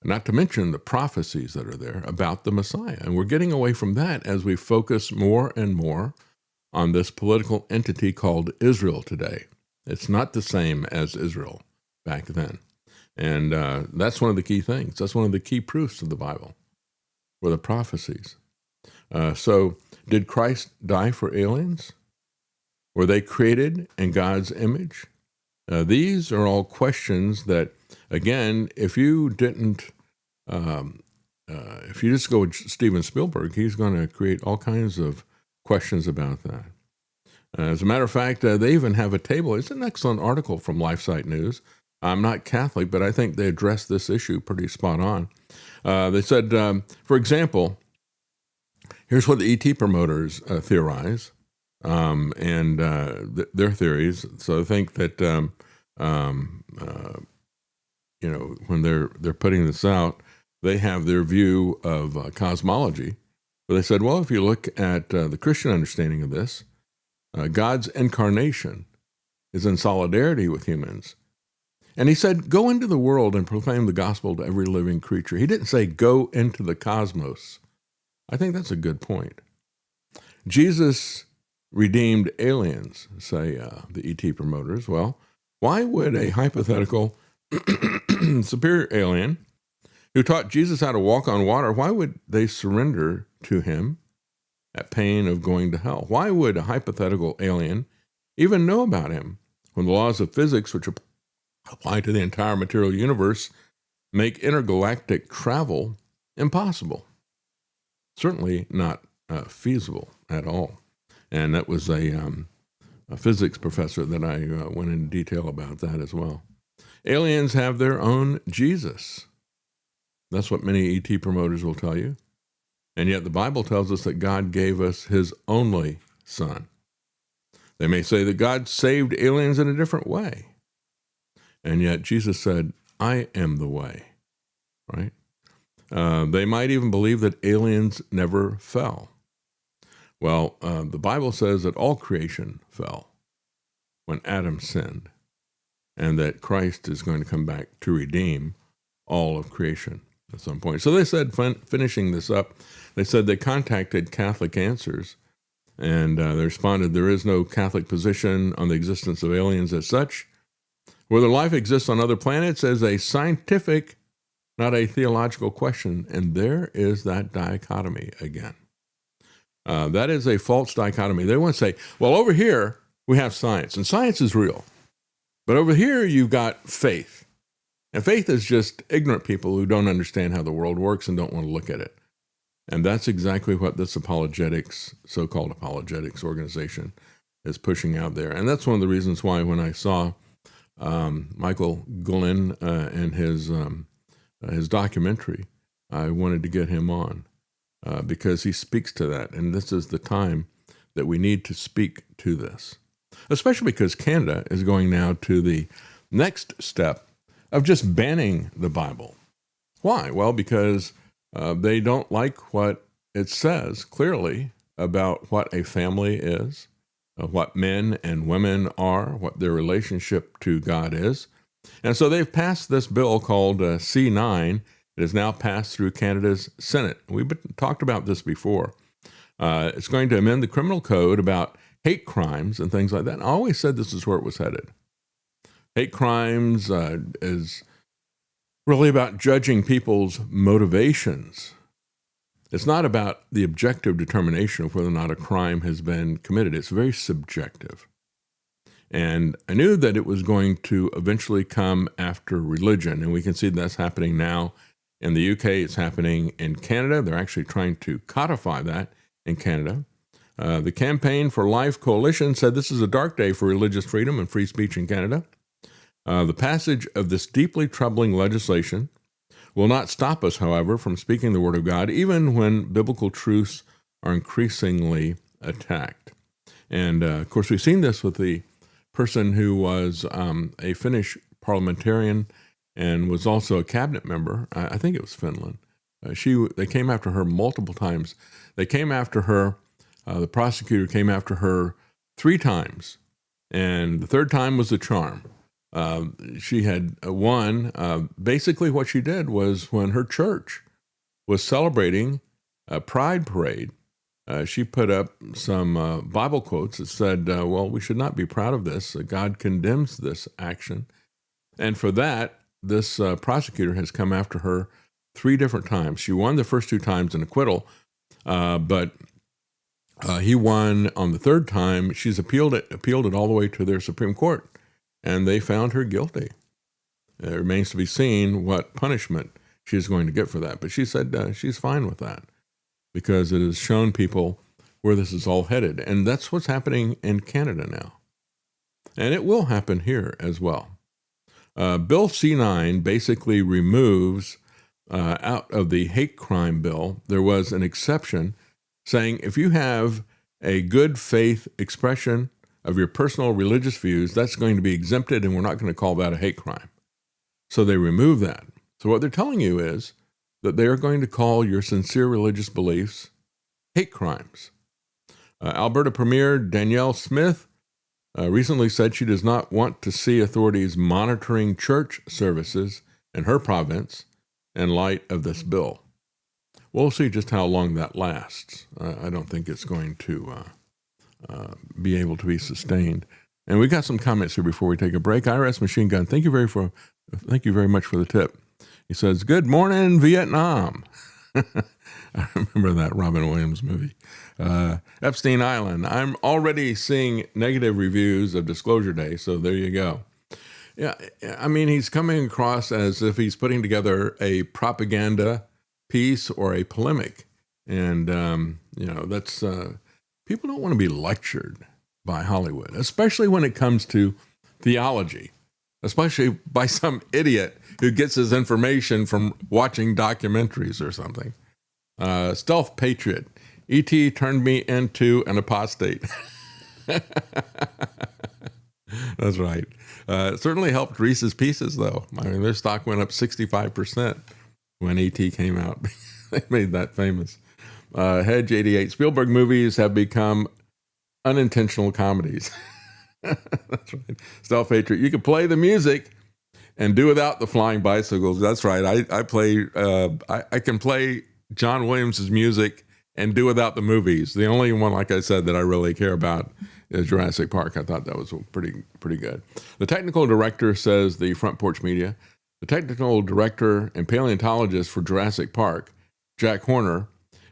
Not to mention the prophecies that are there about the Messiah. And we're getting away from that as we focus more and more on this political entity called Israel today. It's not the same as Israel back then. And that's one of the key things. That's one of the key proofs of the Bible, were the prophecies. So did Christ die for aliens? Were they created in God's image? These are all questions that, again, if you just go with Steven Spielberg, he's going to create all kinds of questions about that. As a matter of fact, they even have a table. It's an excellent article from LifeSite News. I'm not Catholic, but I think they addressed this issue pretty spot on. They said, for example, here's what the ET promoters theorize, and their theories. So I think that when they're putting this out, they have their view of cosmology. But they said, well, if you look at the Christian understanding of this, God's incarnation is in solidarity with humans. And he said, go into the world and proclaim the gospel to every living creature. He didn't say go into the cosmos. I think that's a good point. Jesus redeemed aliens, say the ET promoters. Well, why would a hypothetical superior alien who taught Jesus how to walk on water, why would they surrender to him at pain of going to hell? Why would a hypothetical alien even know about him when the laws of physics, which apply to the entire material universe, make intergalactic travel impossible? Certainly not feasible at all. And that was a physics professor that I went into detail about that as well. Aliens have their own Jesus. That's what many ET promoters will tell you. And yet the Bible tells us that God gave us his only son. They may say that God saved aliens in a different way. And yet Jesus said, I am the way, right? They might even believe that aliens never fell. Well, the Bible says that all creation fell when Adam sinned, and that Christ is going to come back to redeem all of creation at some point. So they said, finishing this up, they said they contacted Catholic Answers, and they responded, there is no Catholic position on the existence of aliens as such. Whether life exists on other planets is a scientific, not a theological question. And there is that dichotomy again. That is a false dichotomy. They want to say, well, over here we have science, and science is real. But over here you've got faith. And faith is just ignorant people who don't understand how the world works and don't want to look at it. And that's exactly what this apologetics, so-called apologetics organization is pushing out there. And that's one of the reasons why when I saw Michael Gullin and his documentary, I wanted to get him on because he speaks to that. And this is the time that we need to speak to this, especially because Canada is going now to the next step of just banning the Bible. Why? Well, because they don't like what it says clearly about what a family is, what men and women are, what their relationship to God is. And so they've passed this bill called C9. It is now passed through Canada's Senate. We've talked about this before. It's going to amend the criminal code about hate crimes and things like that. And I always said this is where it was headed. Hate crimes is really about judging people's motivations. It's not about the objective determination of whether or not a crime has been committed. It's very subjective. And I knew that it was going to eventually come after religion, and we can see that's happening now in the UK. It's happening in Canada. They're actually trying to codify that in Canada. The Campaign for Life Coalition said this is a dark day for religious freedom and free speech in Canada. The passage of this deeply troubling legislation will not stop us, however, from speaking the Word of God, even when biblical truths are increasingly attacked. And, of course, we've seen this with the person who was a Finnish parliamentarian and was also a cabinet member. I think it was Finland. They came after her multiple times. They came after her. The prosecutor came after her 3 times, and the 3rd time was the charm. She had won. Basically, what she did was when her church was celebrating a pride parade, she put up some Bible quotes that said, well, we should not be proud of this. God condemns this action. And for that, this prosecutor has come after her 3 different times. She won the first 2 times in acquittal, but he won on the 3rd time. She's appealed it all the way to their Supreme Court, and they found her guilty. It remains to be seen what punishment she's going to get for that. But she said she's fine with that because it has shown people where this is all headed. And that's what's happening in Canada now. And it will happen here as well. Bill C-9 basically removes out of the hate crime bill, there was an exception saying if you have a good faith expression of your personal religious views, that's going to be exempted, and we're not going to call that a hate crime. So they remove that. So what they're telling you is that they are going to call your sincere religious beliefs hate crimes. Alberta Premier Danielle Smith recently said she does not want to see authorities monitoring church services in her province in light of this bill. We'll see just how long that lasts. I don't think it's going to be able to be sustained. And we got some comments here before we take a break. IRS Machine Gun, thank you very much for the tip. He says, "Good morning, Vietnam." I remember that Robin Williams movie. Epstein Island. I'm already seeing negative reviews of Disclosure Day, so there you go. Yeah, I mean, he's coming across as if he's putting together a propaganda piece or a polemic. And, that's, people don't want to be lectured by Hollywood, especially when it comes to theology, especially by some idiot who gets his information from watching documentaries or something. Stealth Patriot. E.T. turned me into an apostate. That's right. It certainly helped Reese's Pieces, though. I mean, their stock went up 65% when E.T. came out. They made that famous. Hedge 88. Spielberg movies have become unintentional comedies. That's right. Stealth Patriot. You can play the music and do without the flying bicycles. That's right. I can play John Williams' music and do without the movies. The only one, like I said, that I really care about is Jurassic Park. I thought that was pretty good. The technical director says, the Front Porch Media, the technical director and paleontologist for Jurassic Park, Jack Horner,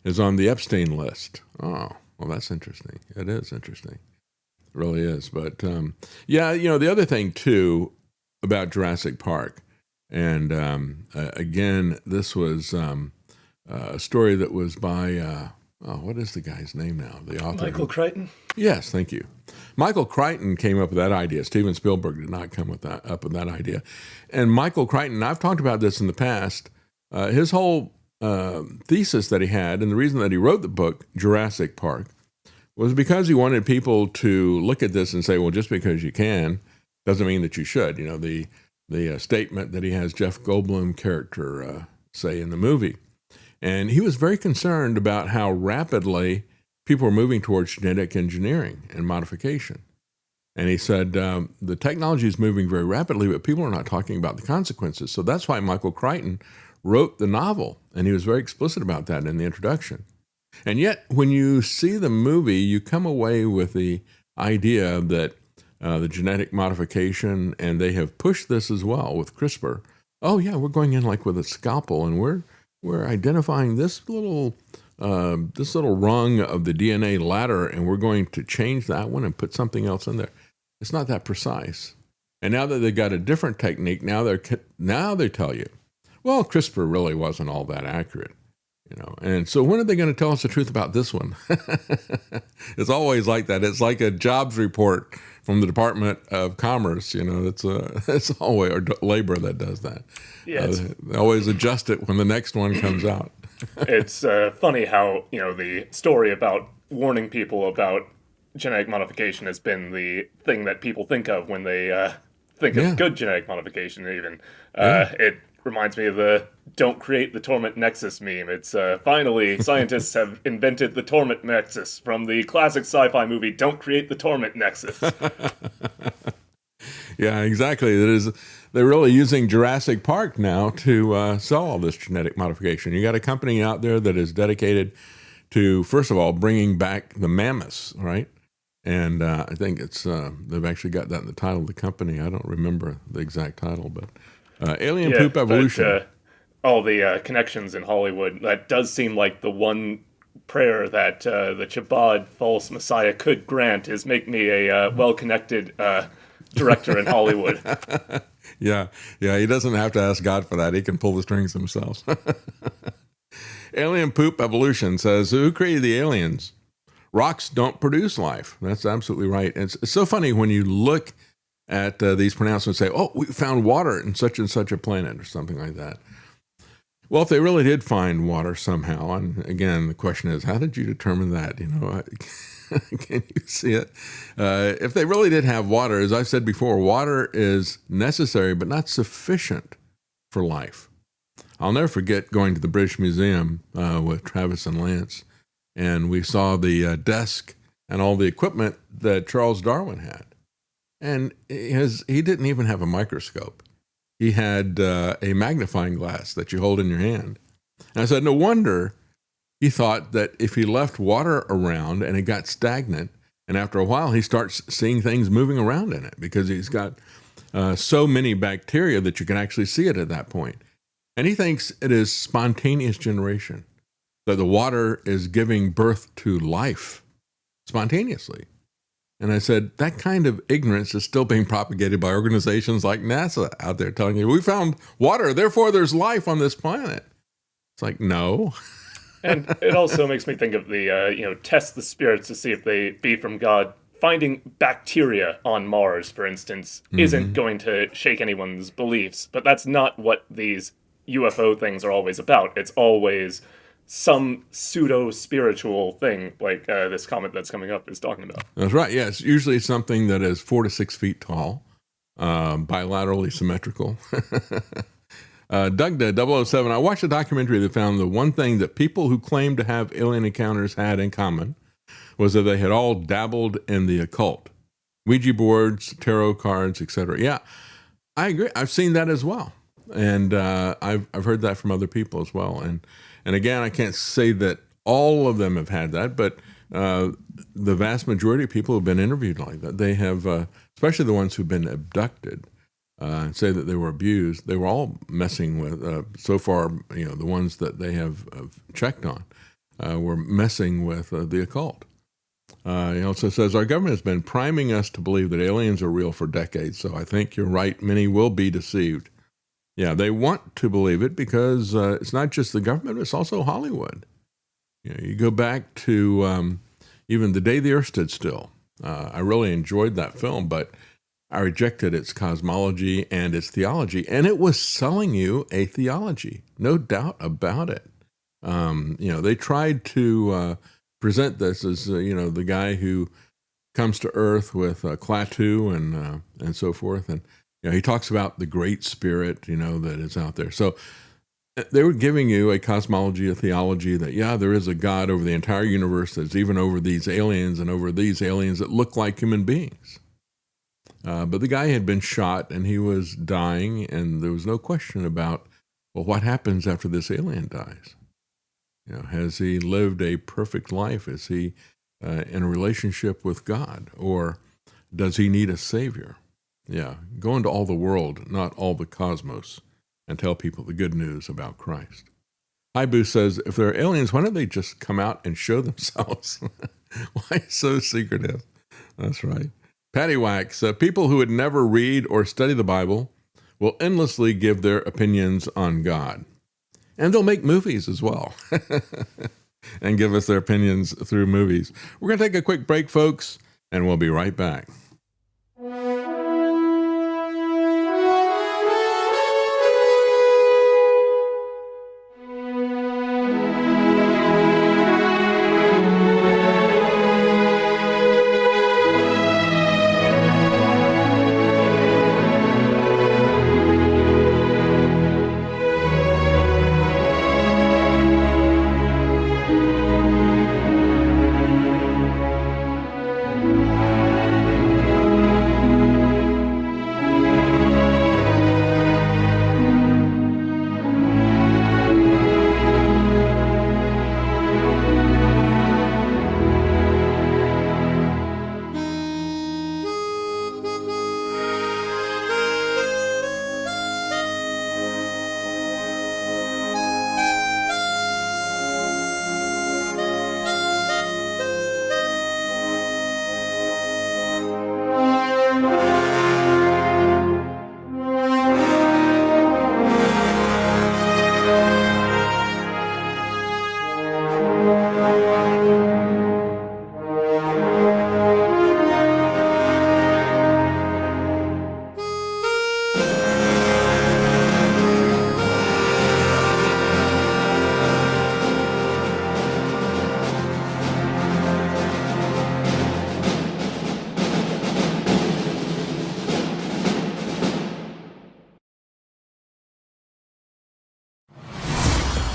is on the Epstein list. Oh, well, that's interesting. It is interesting. It really is. But, the other thing, too, about Jurassic Park, and again, this was a story that was by, what is the guy's name now? The author. Michael Crichton? Yes, thank you. Michael Crichton came up with that idea. Steven Spielberg did not come up with that idea. And Michael Crichton, I've talked about this in the past, his whole thesis that he had, and the reason that he wrote the book, Jurassic Park, was because he wanted people to look at this and say, well, just because you can doesn't mean that you should. You know, the statement that he has Jeff Goldblum character say in the movie. And he was very concerned about how rapidly people were moving towards genetic engineering and modification. And he said, the technology is moving very rapidly, but people are not talking about the consequences. So that's why Michael Crichton wrote the novel, and he was very explicit about that in the introduction. And yet, when you see the movie, you come away with the idea that the genetic modification, and they have pushed this as well with CRISPR, Oh yeah, we're going in like with a scalpel, and we're identifying this little rung of the DNA ladder, and we're going to change that one and put something else in there. It's not that precise. And now that they've got a different technique, now they tell you, well, CRISPR really wasn't all that accurate, And so when are they going to tell us the truth about this one? It's always like that. It's like a jobs report from the Department of Commerce. It's always or labor that does that. Yeah, they always adjust it when the next one comes out. It's funny how the story about warning people about genetic modification has been the thing that people think of when they think of good genetic modification. Even it reminds me of the "Don't create the torment nexus" meme. It's finally scientists have invented the torment nexus from the classic sci-fi movie "Don't Create the Torment Nexus." Yeah, exactly. They're really using Jurassic Park now to sell all this genetic modification. You got a company out there that is dedicated to, first of all, bringing back the mammoths, right? And I think they've actually got that in the title of the company. I don't remember the exact title, but Alien Poop Evolution. But, all the connections in Hollywood, that does seem like the one prayer that the Chabad false messiah could grant is make me a well-connected director in Hollywood. Yeah, he doesn't have to ask God for that. He can pull the strings himself. Alien Poop Evolution says, who created the aliens? Rocks don't produce life. That's absolutely right. It's so funny when you look at these pronouncements and say, oh, we found water in such and such a planet or something like that. Well, if they really did find water somehow, and again, the question is, how did you determine that? Can you see it? If they really did have water, as I said before, water is necessary but not sufficient for life. I'll never forget going to the British Museum with Travis and Lance, and we saw the desk and all the equipment that Charles Darwin had. And he didn't even have a microscope. He had a magnifying glass that you hold in your hand. And I said, no wonder he thought that if he left water around and it got stagnant, and after a while he starts seeing things moving around in it because he's got so many bacteria that you can actually see it at that point. And he thinks it is spontaneous generation, that the water is giving birth to life spontaneously. And I said, that kind of ignorance is still being propagated by organizations like NASA out there telling you, we found water, therefore there's life on this planet. It's like, no. And it also makes me think of the, test the spirits to see if they be from God. Finding bacteria on Mars, for instance, isn't going to shake anyone's beliefs. But that's not what these UFO things are always about. It's always some pseudo-spiritual thing, like this comet that's coming up is talking about. That's right. Yeah, it's usually something that is 4 to 6 feet tall, bilaterally symmetrical. Doug did 007. I watched a documentary that found the one thing that people who claimed to have alien encounters had in common was that they had all dabbled in the occult. Ouija boards, tarot cards, etc. Yeah, I agree. I've seen that as well. And I've heard that from other people as well. And again, I can't say that all of them have had that, but the vast majority of people who have been interviewed like that, they have, especially the ones who've been abducted, say that they were abused. They were all messing with, so far, the ones that they have checked on were messing with the occult. He also says, our government has been priming us to believe that aliens are real for decades, so I think you're right. Many will be deceived. Yeah, they want to believe it because it's not just the government, it's also Hollywood. You go back to even The Day the Earth Stood Still. I really enjoyed that film, but I rejected its cosmology and its theology, and it was selling you a theology, no doubt about it. They tried to present this as, the guy who comes to Earth with Klaatu and so forth, and he talks about the great spirit, that is out there. So they were giving you a cosmology, a theology that, there is a God over the entire universe that's even over these aliens and over these aliens that look like human beings. But the guy had been shot and he was dying, and there was no question about, well, what happens after this alien dies? Has he lived a perfect life? Is he in a relationship with God? Or does he need a savior? Yeah, go into all the world, not all the cosmos. and tell people the good news about Christ. Ibu says, if there are aliens, why don't they just come out and show themselves? Why so secretive? That's right. Patty Wax, people who would never read or study the Bible will endlessly give their opinions on God. And they'll make movies as well and give us their opinions through movies. We're going to take a quick break, folks, and we'll be right back.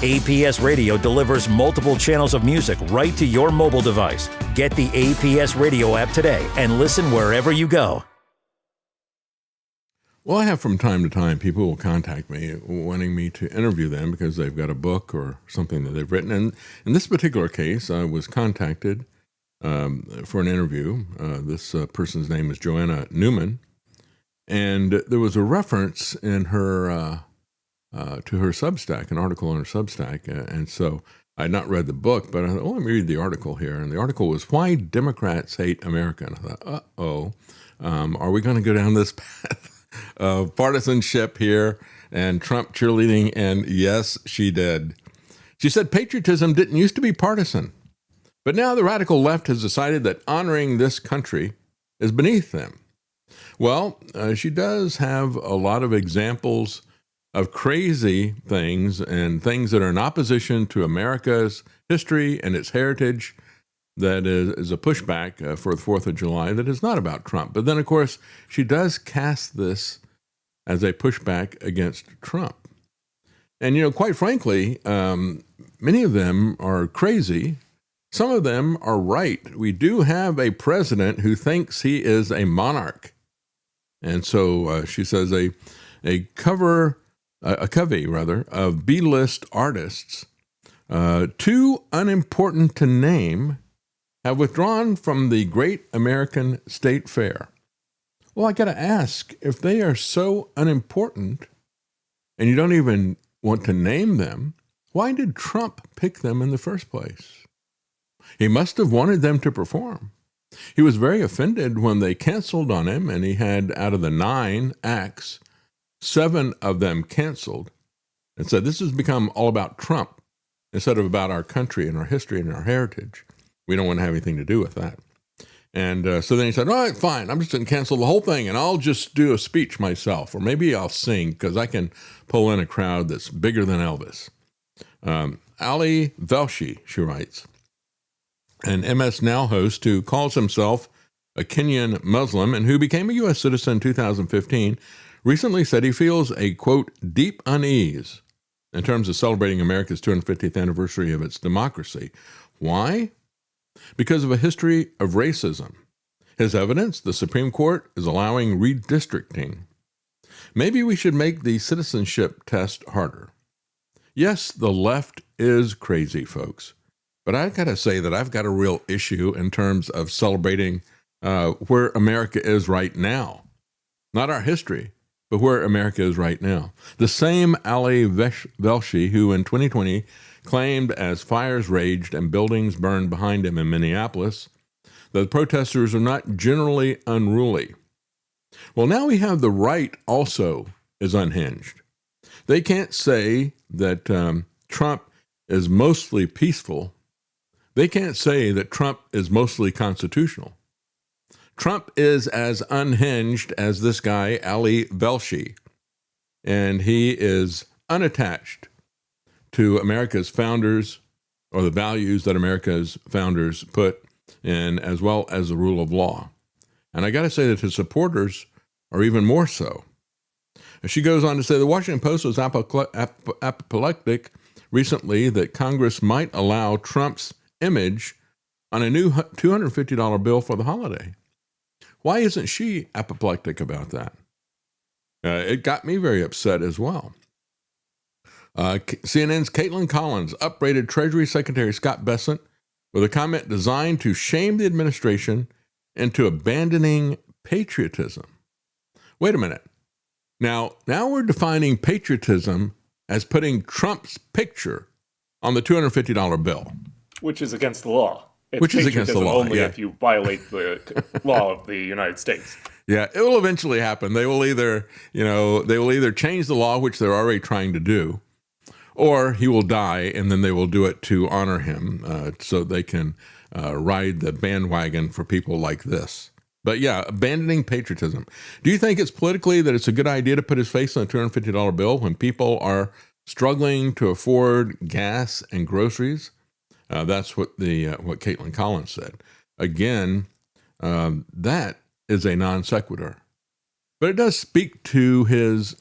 APS Radio delivers multiple channels of music right to your mobile device. Get the APS Radio app today and listen wherever you go. Well, I have from time to time people will contact me wanting me to interview them because they've got a book or something that they've written. And in this particular case, I was contacted for an interview. This person's name is Joanna Newman. And there was a reference in her to her Substack, an article on her Substack. And so I had not read the book, but I thought, let me read the article here. And the article was Why Democrats Hate America. And I thought, are we going to go down this path of partisanship here and Trump cheerleading? And yes, she did. She said patriotism didn't used to be partisan, but now the radical left has decided that honoring this country is beneath them. Well, she does have a lot of examples of crazy things and things that are in opposition to America's history and its heritage that is a pushback for the 4th of July that is not about Trump. But then, of course, she does cast this as a pushback against Trump. And, quite frankly, many of them are crazy. Some of them are right. We do have a president who thinks he is a monarch. And so she says a covey of B-list artists, too unimportant to name, have withdrawn from the Great American State Fair. Well, I got to ask, if they are so unimportant and you don't even want to name them, why did Trump pick them in the first place? He must have wanted them to perform. He was very offended when they canceled on him, and he had, out of the 9 acts, 7 of them canceled, and said, this has become all about Trump instead of about our country and our history and our heritage. We don't want to have anything to do with that. And so then he said, all right, fine, I'm just going to cancel the whole thing, and I'll just do a speech myself, or maybe I'll sing, because I can pull in a crowd that's bigger than Elvis. Ali Velshi, she writes, an MS Now host who calls himself a Kenyan Muslim and who became a U.S. citizen in 2015, recently said he feels a, quote, deep unease in terms of celebrating America's 250th anniversary of its democracy. Why? Because of a history of racism. His evidence, the Supreme Court is allowing redistricting. Maybe we should make the citizenship test harder. Yes, the left is crazy, folks. But I've got to say that I've got a real issue in terms of celebrating where America is right now. Not our history, but where America is right now. The same Ali Velshi who in 2020 claimed as fires raged and buildings burned behind him in Minneapolis that the protesters are not generally unruly. Well, now we have the right also is unhinged. They can't say that Trump is mostly peaceful. They can't say that Trump is mostly constitutional. Trump is as unhinged as this guy, Ali Velshi, and he is unattached to America's founders or the values that America's founders put in, as well as the rule of law. And I got to say that his supporters are even more so. She goes on to say the Washington Post was apoplectic recently that Congress might allow Trump's image on a new $250 bill for the holiday. Why isn't she apoplectic about that? It got me very upset as well. CNN's Caitlin Collins upbraided Treasury Secretary Scott Bessent with a comment designed to shame the administration into abandoning patriotism. Wait a minute. Now we're defining patriotism as putting Trump's picture on the $250 bill. Which is against the law. Which is against the law, only if you violate the law of the United States. Yeah, it will eventually happen. They will either change the law, which they're already trying to do, or he will die, and then they will do it to honor him so they can ride the bandwagon for people like this. But yeah, abandoning patriotism. Do you think it's politically that it's a good idea to put his face on a $250 bill when people are struggling to afford gas and groceries? That's what Caitlin Collins said. Again, that is a non sequitur. But it does speak to his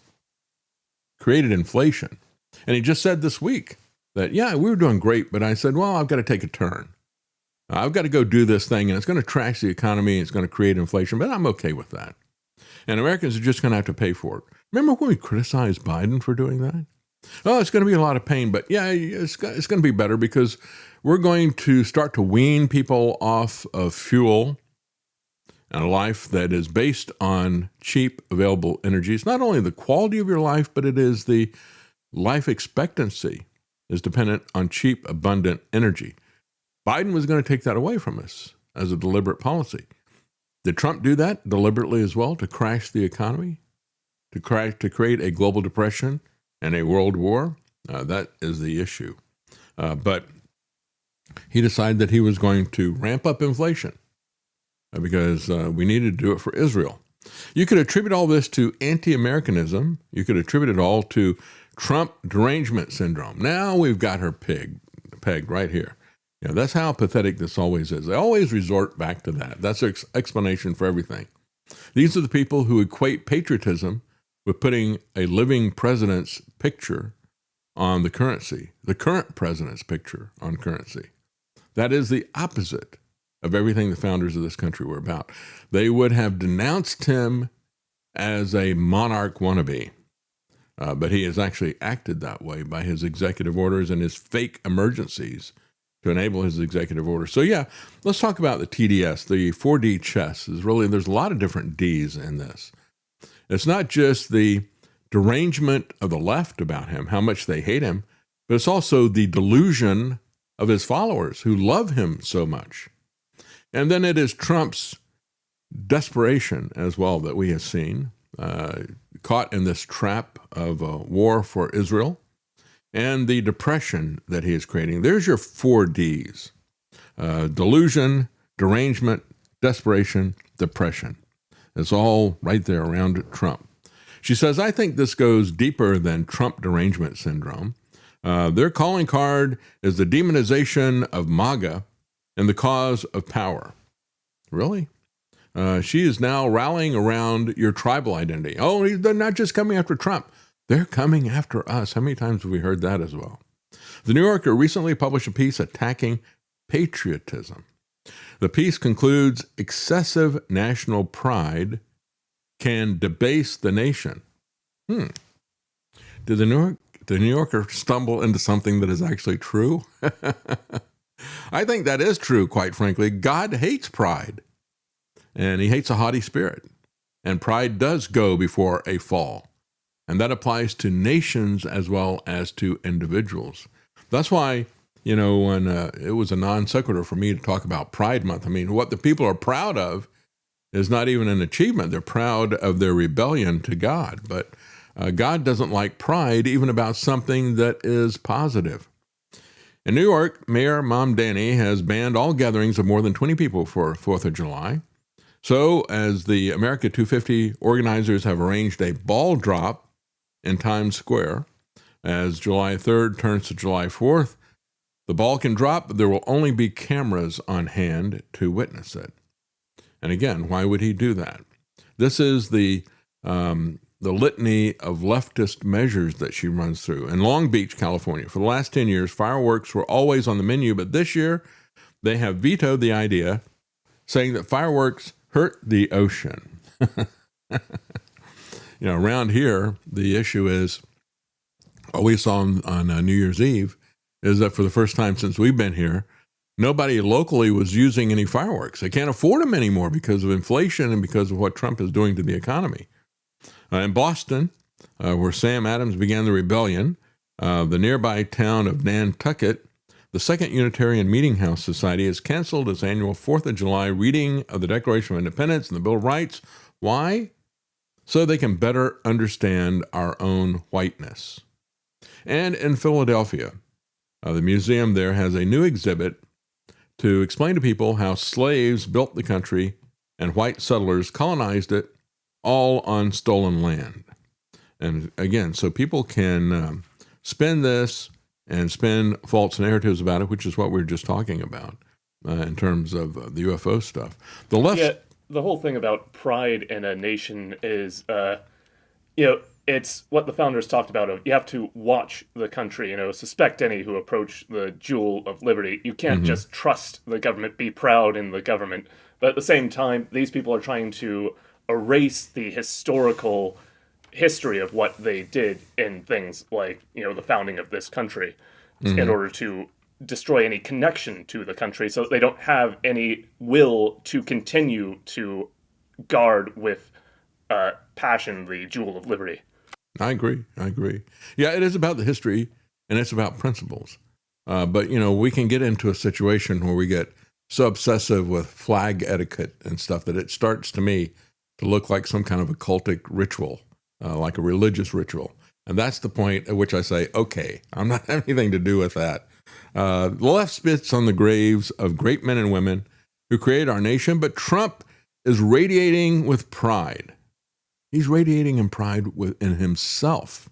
created inflation. And he just said this week that, yeah, we were doing great, but I said, well, I've got to take a turn. I've got to go do this thing, and it's going to trash the economy, it's going to create inflation, but I'm okay with that. And Americans are just going to have to pay for it. Remember when we criticized Biden for doing that? Oh, it's going to be a lot of pain, but yeah, it's going to be better because we're going to start to wean people off of fuel and a life that is based on cheap, available energy. It's not only the quality of your life, but it is the life expectancy is dependent on cheap, abundant energy. Biden was going to take that away from us as a deliberate policy. Did Trump do that deliberately as well to crash the economy, to create a global depression and a world war? That is the issue. But he decided that he was going to ramp up inflation because we needed to do it for Israel. You could attribute all this to anti-Americanism. You could attribute it all to Trump derangement syndrome. Now we've got her pegged right here. That's how pathetic this always is. They always resort back to that. That's their explanation for everything. These are the people who equate patriotism with putting a living president's picture on the currency, the current president's picture on currency. That is the opposite of everything the founders of this country were about. They would have denounced him as a monarch wannabe, but he has actually acted that way by his executive orders and his fake emergencies to enable his executive order. So yeah, let's talk about the TDS, the 4D chess. There's a lot of different Ds in this. It's not just the derangement of the left about him, how much they hate him, but it's also the delusion of his followers who love him so much. And then it is Trump's desperation as well that we have seen, caught in this trap of a war for Israel, and the depression that he is creating. There's your 4 Ds. Delusion, derangement, desperation, depression. It's all right there around Trump. She says, I think this goes deeper than Trump derangement syndrome. Their calling card is the demonization of MAGA and the cause of power. Really? She is now rallying around your tribal identity. Oh, they're not just coming after Trump. They're coming after us. How many times have we heard that as well? The New Yorker recently published a piece attacking patriotism. The piece concludes, excessive national pride can debase the nation. Did the New Yorker stumble into something that is actually true? I think that is true, quite frankly. God hates pride, and he hates a haughty spirit. and pride does go before a fall. And that applies to nations as well as to individuals. That's why, when it was a non sequitur for me to talk about Pride Month. I mean, what the people are proud of is not even an achievement. They're proud of their rebellion to God. But God doesn't like pride even about something that is positive. In New York, Mayor Mamdani has banned all gatherings of more than 20 people for 4th of July. So, as the America 250 organizers have arranged a ball drop in Times Square, as July 3rd turns to July 4th, the ball can drop, but there will only be cameras on hand to witness it. And again, why would he do that? This is the litany of leftist measures that she runs through. In Long Beach, California, for the last 10 years, fireworks were always on the menu, but this year they have vetoed the idea, saying that fireworks hurt the ocean. Around here, the issue is, what we saw on New Year's Eve is that for the first time since we've been here, nobody locally was using any fireworks. They can't afford them anymore because of inflation and because of what Trump is doing to the economy. In Boston, where Sam Adams began the rebellion, the nearby town of Nantucket, the Second Unitarian Meeting House Society has canceled its annual 4th of July reading of the Declaration of Independence and the Bill of Rights. Why? So they can better understand our own whiteness. And in Philadelphia, the museum there has a new exhibit to explain to people how slaves built the country and white settlers colonized it, all on stolen land. And again, so people can spin this and spin false narratives about it, which is what we were just talking about in terms of the UFO stuff. The left, the whole thing about pride in a nation is, it's what the founders talked about. You have to watch the country, suspect any who approach the jewel of liberty. You can't just trust the government, be proud in the government. But at the same time, these people are trying to erase the historical history of what they did in things like, the founding of this country in order to destroy any connection to the country so they don't have any will to continue to guard with passion the jewel of liberty. I agree. Yeah, it is about the history and it's about principles. But, we can get into a situation where we get so obsessive with flag etiquette and stuff that it starts to me to look like some kind of occultic ritual, like a religious ritual. And that's the point at which I say, okay, I'm not having anything to do with that. The left spits on the graves of great men and women who created our nation, but Trump is radiating with pride. He's radiating in pride within himself.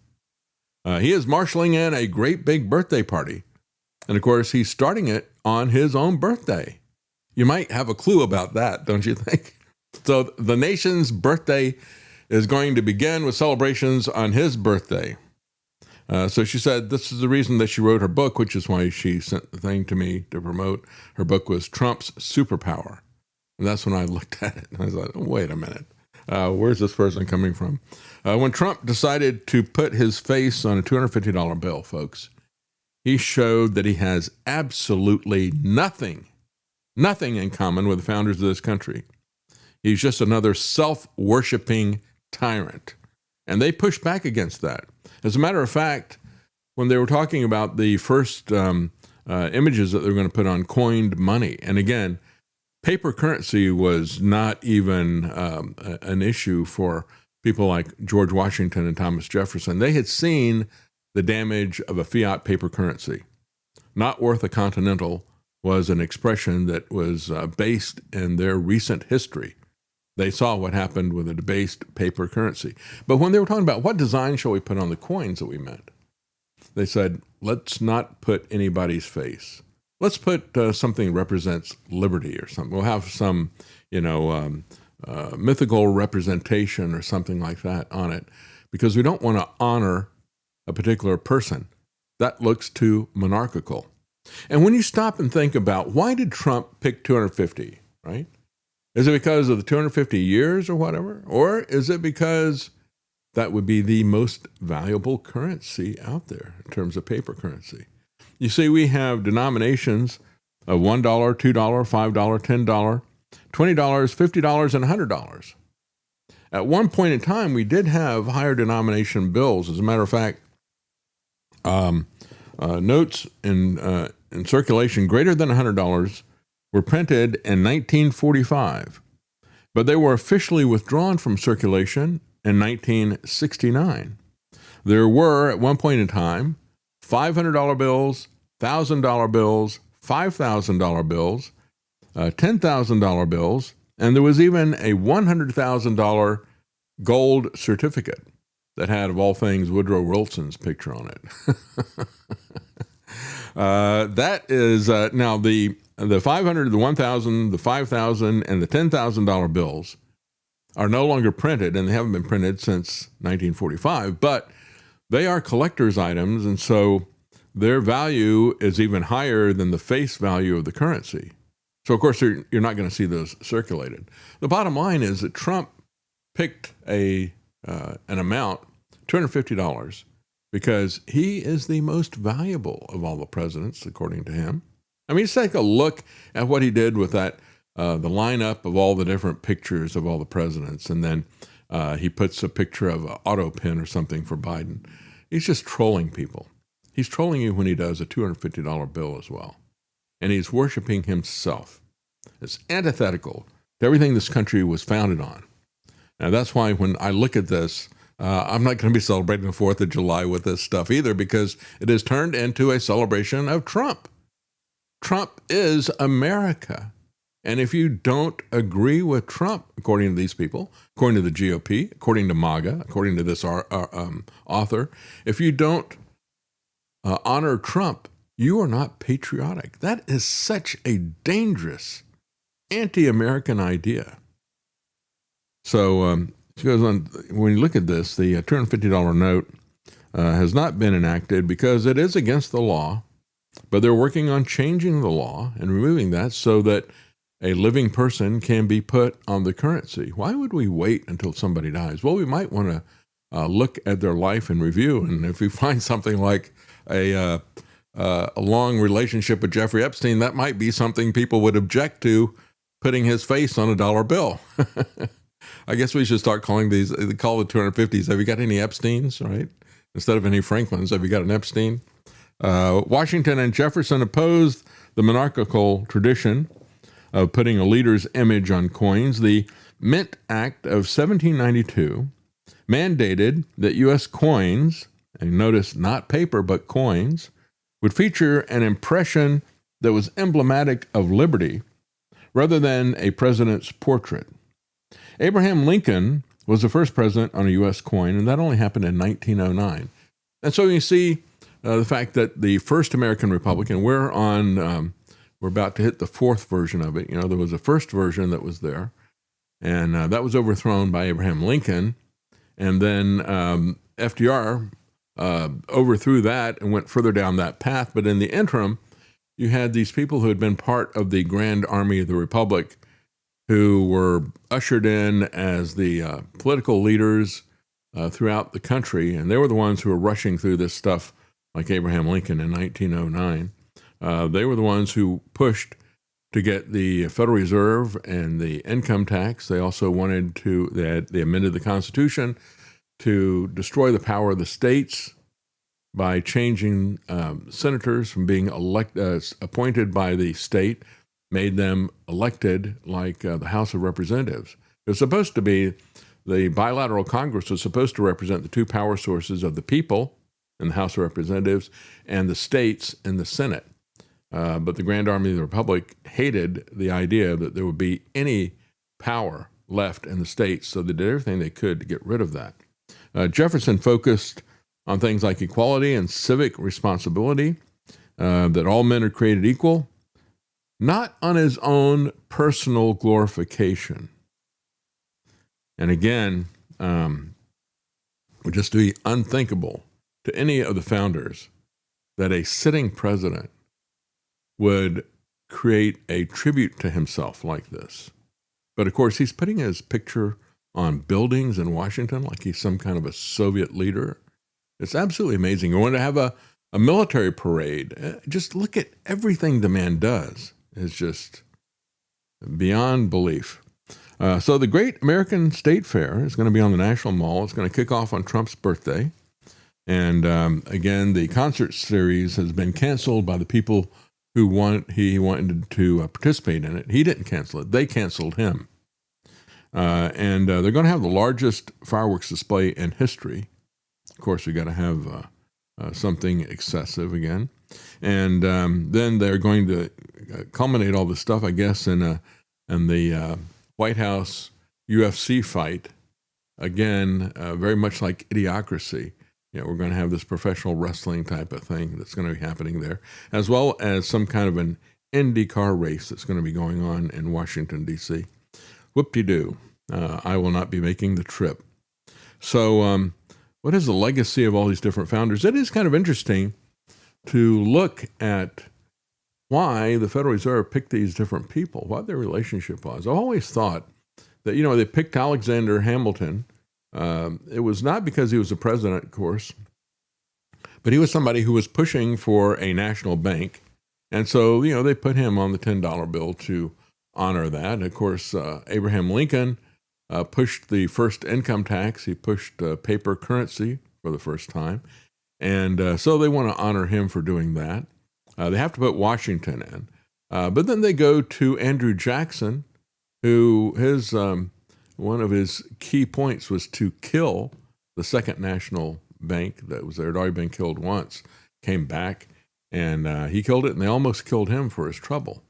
He is marshaling in a great big birthday party. And of course, he's starting it on his own birthday. You might have a clue about that, don't you think? So the nation's birthday is going to begin with celebrations on his birthday. So she said this is the reason that she wrote her book, which is why she sent the thing to me to promote. Her book was Trump's Superpower. And that's when I looked at it. And I thought, wait a minute. Where's this person coming from? When Trump decided to put his face on a $250 bill, folks, he showed that he has absolutely nothing in common with the founders of this country. He's just another self-worshiping tyrant. And they pushed back against that. As a matter of fact, when they were talking about the first images that they were going to put on coined money, and again, paper currency was not even an issue for people like George Washington and Thomas Jefferson. They had seen the damage of a fiat paper currency. Not worth a continental was an expression that was based in their recent history. They saw what happened with a debased paper currency. But when they were talking about what design shall we put on the coins that we meant, they said, let's not put anybody's face. Let's put something that represents liberty or something. We'll have some, mythical representation or something like that on it, because we don't want to honor a particular person. That looks too monarchical. And when you stop and think about why did Trump pick 250, right? Is it because of the 250 years or whatever? Or is it because that would be the most valuable currency out there in terms of paper currency? You see, we have denominations of $1, $2, $5, $10, $20, $50, and $100. At one point in time, we did have higher denomination bills. As a matter of fact, notes in circulation greater than $100 were printed in 1945, but they were officially withdrawn from circulation in 1969. There were, at one point in time, $500 bills, $1,000 bills, $5,000 bills, $10,000 bills, and there was even a $100,000 gold certificate that had, of all things, Woodrow Wilson's picture on it. That is now the 500, the 1,000, the 5,000, and the $10,000 bills are no longer printed, and they haven't been printed since 1945, but they are collector's items, and so their value is even higher than the face value of the currency. So, of course, you're not going to see those circulated. The bottom line is that Trump picked an amount, $250, because he is the most valuable of all the presidents, according to him. I mean, just take a look at what he did with that, the lineup of all the different pictures of all the presidents, and then he puts a picture of an auto pen or something for Biden. He's just trolling people. He's trolling you when he does a $250 bill as well. And he's worshiping himself. It's antithetical to everything this country was founded on. Now, that's why when I look at this, I'm not going to be celebrating the 4th of July with this stuff either, because it has turned into a celebration of Trump. Trump is America. And if you don't agree with Trump, according to these people, according to the GOP, according to MAGA, according to this author, if you don't honor Trump, you are not patriotic. That is such a dangerous anti-American idea. So she goes on, when you look at this, the $250 note has not been enacted because it is against the law, but they're working on changing the law and removing that so that a living person can be put on the currency. Why would we wait until somebody dies? Well, we might want to look at their life and review, and if we find something like a long relationship with Jeffrey Epstein, that might be something people would object to, putting his face on a dollar bill. I guess we should start calling these, they call the 250s, have you got any Epsteins, right? Instead of any Franklins, have you got an Epstein? Washington and Jefferson opposed the monarchical tradition of putting a leader's image on coins. The Mint Act of 1792 mandated that U.S. coins, and notice not paper but coins, would feature an impression that was emblematic of liberty rather than a president's portrait. Abraham Lincoln was the first president on a U.S. coin, and that only happened in 1909. And so you see the fact that the first American Republic, and we're about to hit the fourth version of it. You know, there was a first version that was there, and that was overthrown by Abraham Lincoln. And then FDR overthrew that and went further down that path. But in the interim, you had these people who had been part of the Grand Army of the Republic who were ushered in as the political leaders throughout the country. And they were the ones who were rushing through this stuff like Abraham Lincoln in 1909. They were the ones who pushed to get the Federal Reserve and the income tax. They also wanted to, they amended the Constitution to destroy the power of the states by changing senators from being appointed by the state, made them elected like the House of Representatives. It was supposed to be, the bilateral Congress was supposed to represent the two power sources of the people in the House of Representatives and the states in the Senate. But the Grand Army of the Republic hated the idea that there would be any power left in the states, so they did everything they could to get rid of that. Jefferson focused on things like equality and civic responsibility, that all men are created equal, not on his own personal glorification. And again, it would just be unthinkable to any of the founders that a sitting president would create a tribute to himself like this. But of course, he's putting his picture on buildings in Washington like he's some kind of a Soviet leader. It's absolutely amazing. You want to have a military parade. Just look at everything the man does. It's just beyond belief. So the Great American State Fair is going to be on the National Mall. It's going to kick off on Trump's birthday. And again, the concert series has been canceled by the people who he wanted to participate in it. He didn't cancel it. They canceled him. And they're going to have the largest fireworks display in history. Of course, we got to have something excessive again. And then they're going to culminate all this stuff, I guess, in the White House UFC fight. Again, very much like Idiocracy. We're going to have this professional wrestling type of thing that's going to be happening there, as well as some kind of an Indy car race that's going to be going on in Washington, D.C. Whoop-de-doo. I will not be making the trip. So what is the legacy of all these different founders? It is kind of interesting to look at why the Federal Reserve picked these different people, what their relationship was. I've always thought that, they picked Alexander Hamilton. It was not because he was the president, of course, but he was somebody who was pushing for a national bank. And so, they put him on the $10 bill to honor that. And of course, Abraham Lincoln pushed the first income tax. He pushed paper currency for the first time. And so they want to honor him for doing that. They have to put Washington in. But then they go to Andrew Jackson, who one of his key points was to kill the Second National Bank there had already been killed once, came back, and he killed it, and they almost killed him for his trouble.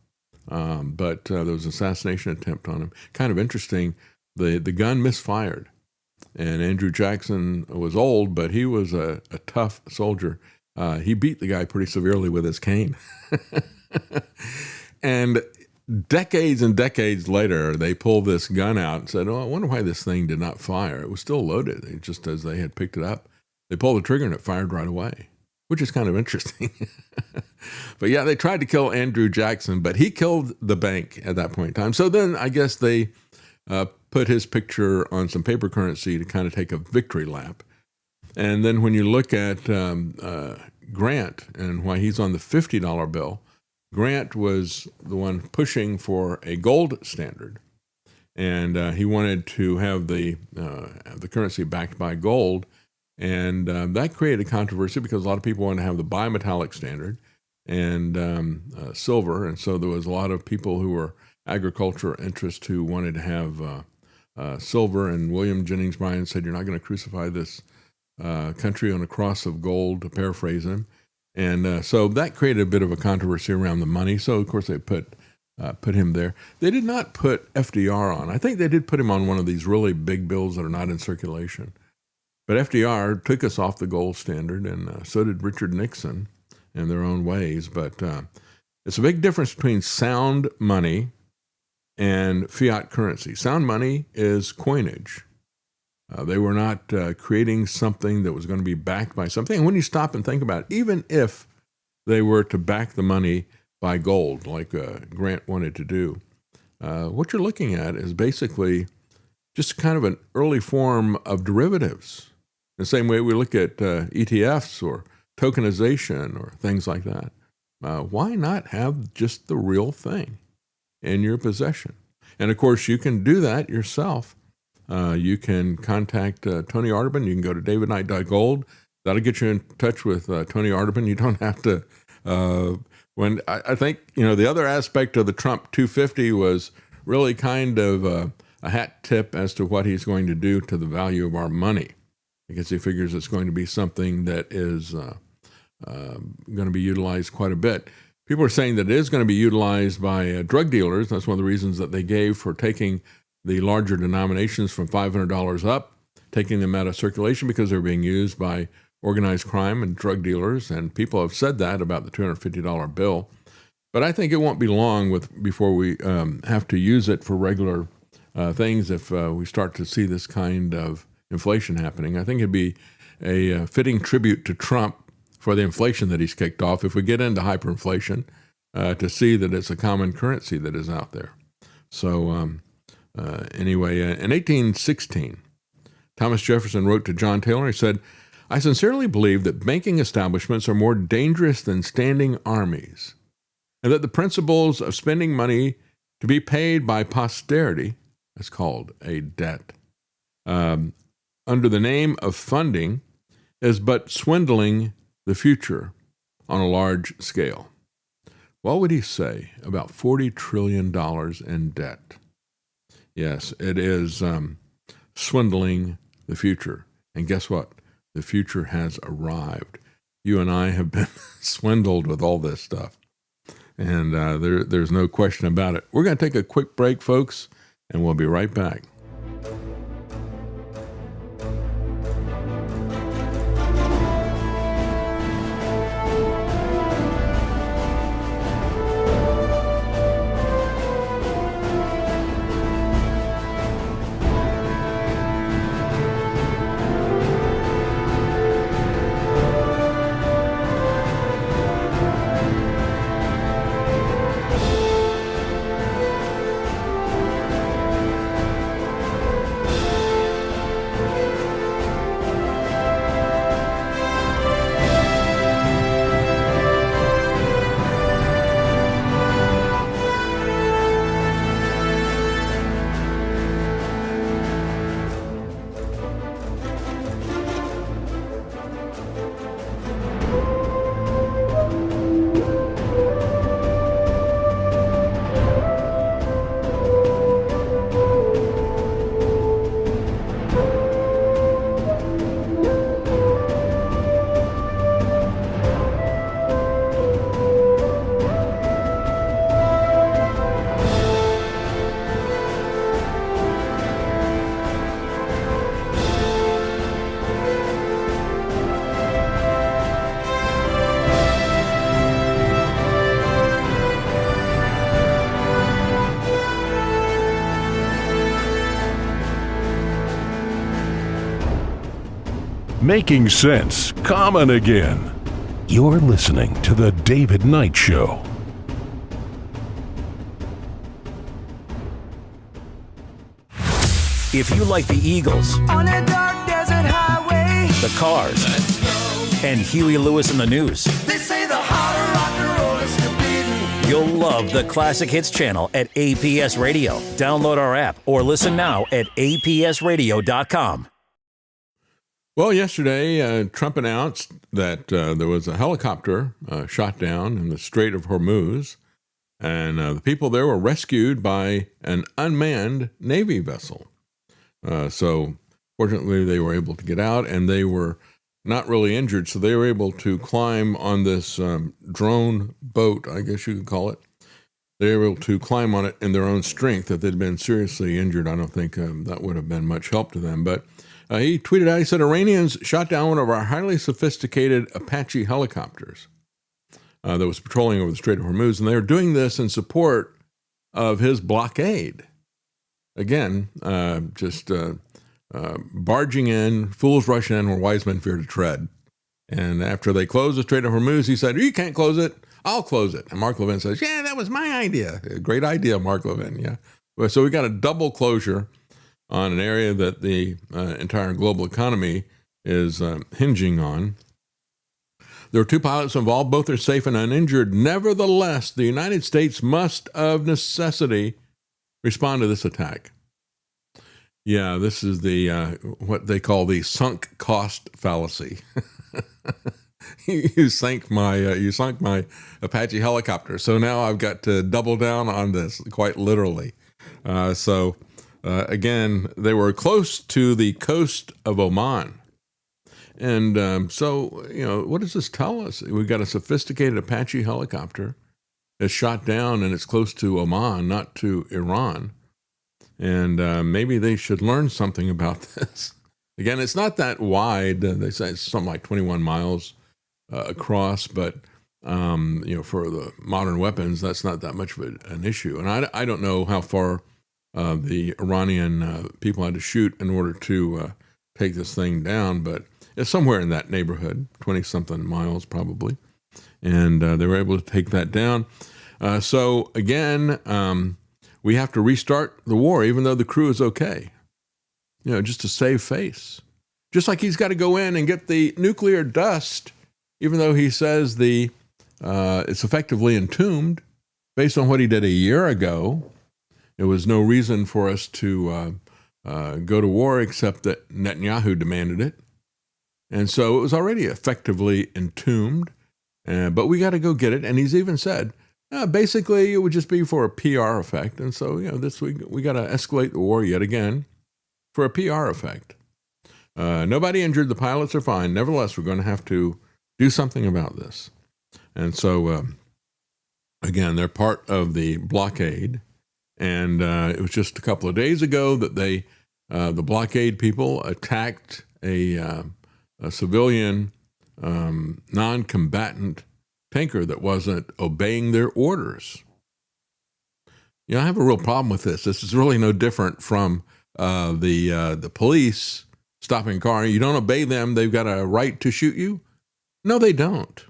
But there was an assassination attempt on him. Kind of interesting. The gun misfired, and Andrew Jackson was old, but he was a tough soldier. He beat the guy pretty severely with his cane. And decades and decades later, they pulled this gun out and said, I wonder why this thing did not fire. It was still loaded, just as they had picked it up. They pulled the trigger and it fired right away, which is kind of interesting. But yeah, they tried to kill Andrew Jackson, but he killed the bank at that point in time. So then I guess they put his picture on some paper currency to kind of take a victory lap. And then when you look at Grant and why he's on the $50 bill, Grant was the one pushing for a gold standard, and he wanted to have the currency backed by gold, and that created controversy because a lot of people wanted to have the bimetallic standard and silver, and so there was a lot of people who were agriculture interests who wanted to have silver, and William Jennings Bryan said, "You're not going to crucify this country on a cross of gold," to paraphrase him. And so that created a bit of a controversy around the money. So, of course, they put him there. They did not put FDR on. I think they did put him on one of these really big bills that are not in circulation. But FDR took us off the gold standard, and so did Richard Nixon in their own ways. But it's a big difference between sound money and fiat currency. Sound money is coinage. They were not creating something that was going to be backed by something. And when you stop and think about it, even if they were to back the money by gold, like Grant wanted to do, what you're looking at is basically just kind of an early form of derivatives. The same way we look at ETFs or tokenization or things like that. Why not have just the real thing in your possession? And of course, you can do that yourself. You can contact Tony Arterburn. You can go to davidknight.gold. That'll get you in touch with Tony Arterburn. You don't have to. When I think the other aspect of the Trump 250 was really kind of a hat tip as to what he's going to do to the value of our money, because he figures it's going to be something that is going to be utilized quite a bit. People are saying that it is going to be utilized by drug dealers. That's one of the reasons that they gave for taking the larger denominations from $500 up, taking them out of circulation because they're being used by organized crime and drug dealers. And people have said that about the $250 bill. But I think it won't be long before we have to use it for regular things if we start to see this kind of inflation happening. I think it'd be a fitting tribute to Trump for the inflation that he's kicked off if we get into hyperinflation to see that it's a common currency that is out there. So anyway, in 1816, Thomas Jefferson wrote to John Taylor. He said, "I sincerely believe that banking establishments are more dangerous than standing armies, and that the principles of spending money to be paid by posterity," It's called a debt. Under the name of funding, is but swindling the future on a large scale. What would he say about $40 trillion in debt? Yes, it is swindling the future. And guess what? The future has arrived. You and I have been swindled with all this stuff. And there's no question about it. We're going to take a quick break, folks, and we'll be right back. Making sense common again. You're listening to The David Knight Show. If you like the Eagles, On a dark desert highway, the Cars, and Huey Lewis in the News, they say the heart of rock and roll is forbidden. you'll love the Classic Hits channel at APS Radio. Download our app or listen now at apsradio.com. Well, yesterday, Trump announced that there was a helicopter shot down in the Strait of Hormuz, and the people there were rescued by an unmanned Navy vessel. So fortunately, they were able to get out, and they were not really injured, so they were able to climb on this drone boat, I guess you could call it. They were able to climb on it in their own strength. If they'd been seriously injured, I don't think that would have been much help to them. But he tweeted out, he said, Iranians shot down one of our highly sophisticated Apache helicopters that was patrolling over the Strait of Hormuz, and they were doing this in support of his blockade. Again, barging in, fools rush in where wise men fear to tread. And after they closed the Strait of Hormuz, he said, you can't close it, I'll close it. And Mark Levin says, yeah, that was my idea. Great idea, Mark Levin, yeah. So we got a double closure on an area that the entire global economy is hinging on. There were two pilots involved. Both are safe and uninjured. Nevertheless, the United States must, of necessity, respond to this attack. Yeah, this is the what they call the sunk cost fallacy. You sunk my Apache helicopter, so now I've got to double down on this, quite literally. Again, they were close to the coast of Oman. And so, what does this tell us? We've got a sophisticated Apache helicopter that's shot down, and it's close to Oman, not to Iran. And maybe they should learn something about this. Again, it's not that wide. They say it's something like 21 miles across, but for the modern weapons, that's not that much of an issue. And I don't know how far the Iranian people had to shoot in order to take this thing down, but it's somewhere in that neighborhood, 20-something miles probably. And they were able to take that down. So again, we have to restart the war, even though the crew is okay, just to save face. Just like he's got to go in and get the nuclear dust, even though he says it's effectively entombed based on what he did a year ago. There was no reason for us to go to war except that Netanyahu demanded it. And so it was already effectively entombed, but we got to go get it. And he's even said, basically, it would just be for a PR effect. And so, this week we got to escalate the war yet again for a PR effect. Nobody injured. The pilots are fine. Nevertheless, we're going to have to do something about this. And so, again, they're part of the blockade. And it was just a couple of days ago that the blockade people attacked a civilian non-combatant tanker that wasn't obeying their orders. I have a real problem with this. This is really no different from the police stopping a car. You don't obey them, they've got a right to shoot you? No, they don't.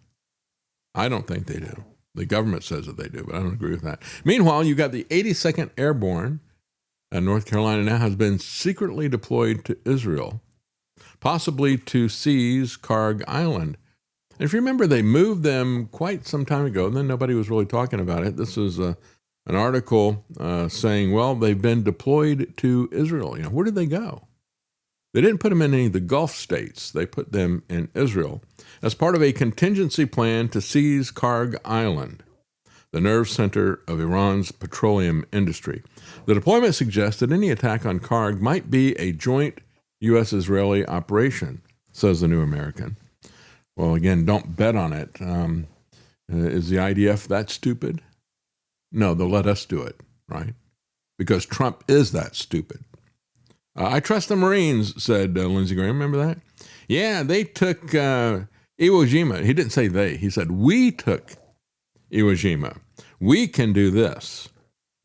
I don't think they do. The government says that they do, but I don't agree with that. Meanwhile, you got the 82nd Airborne. North Carolina now has been secretly deployed to Israel, possibly to seize Karg Island. And if you remember, they moved them quite some time ago, and then nobody was really talking about it. This is an article saying, well, they've been deployed to Israel. Where did they go? They didn't put them in any of the Gulf states. They put them in Israel as part of a contingency plan to seize Karg Island, the nerve center of Iran's petroleum industry. The deployment suggests that any attack on Karg might be a joint U.S.-Israeli operation, says the New American. Well, again, don't bet on it. Is the IDF that stupid? No, they'll let us do it, right? Because Trump is that stupid. I trust the Marines, said Lindsey Graham. Remember that? Yeah, they took Iwo Jima. He didn't say they. He said, we took Iwo Jima. We can do this.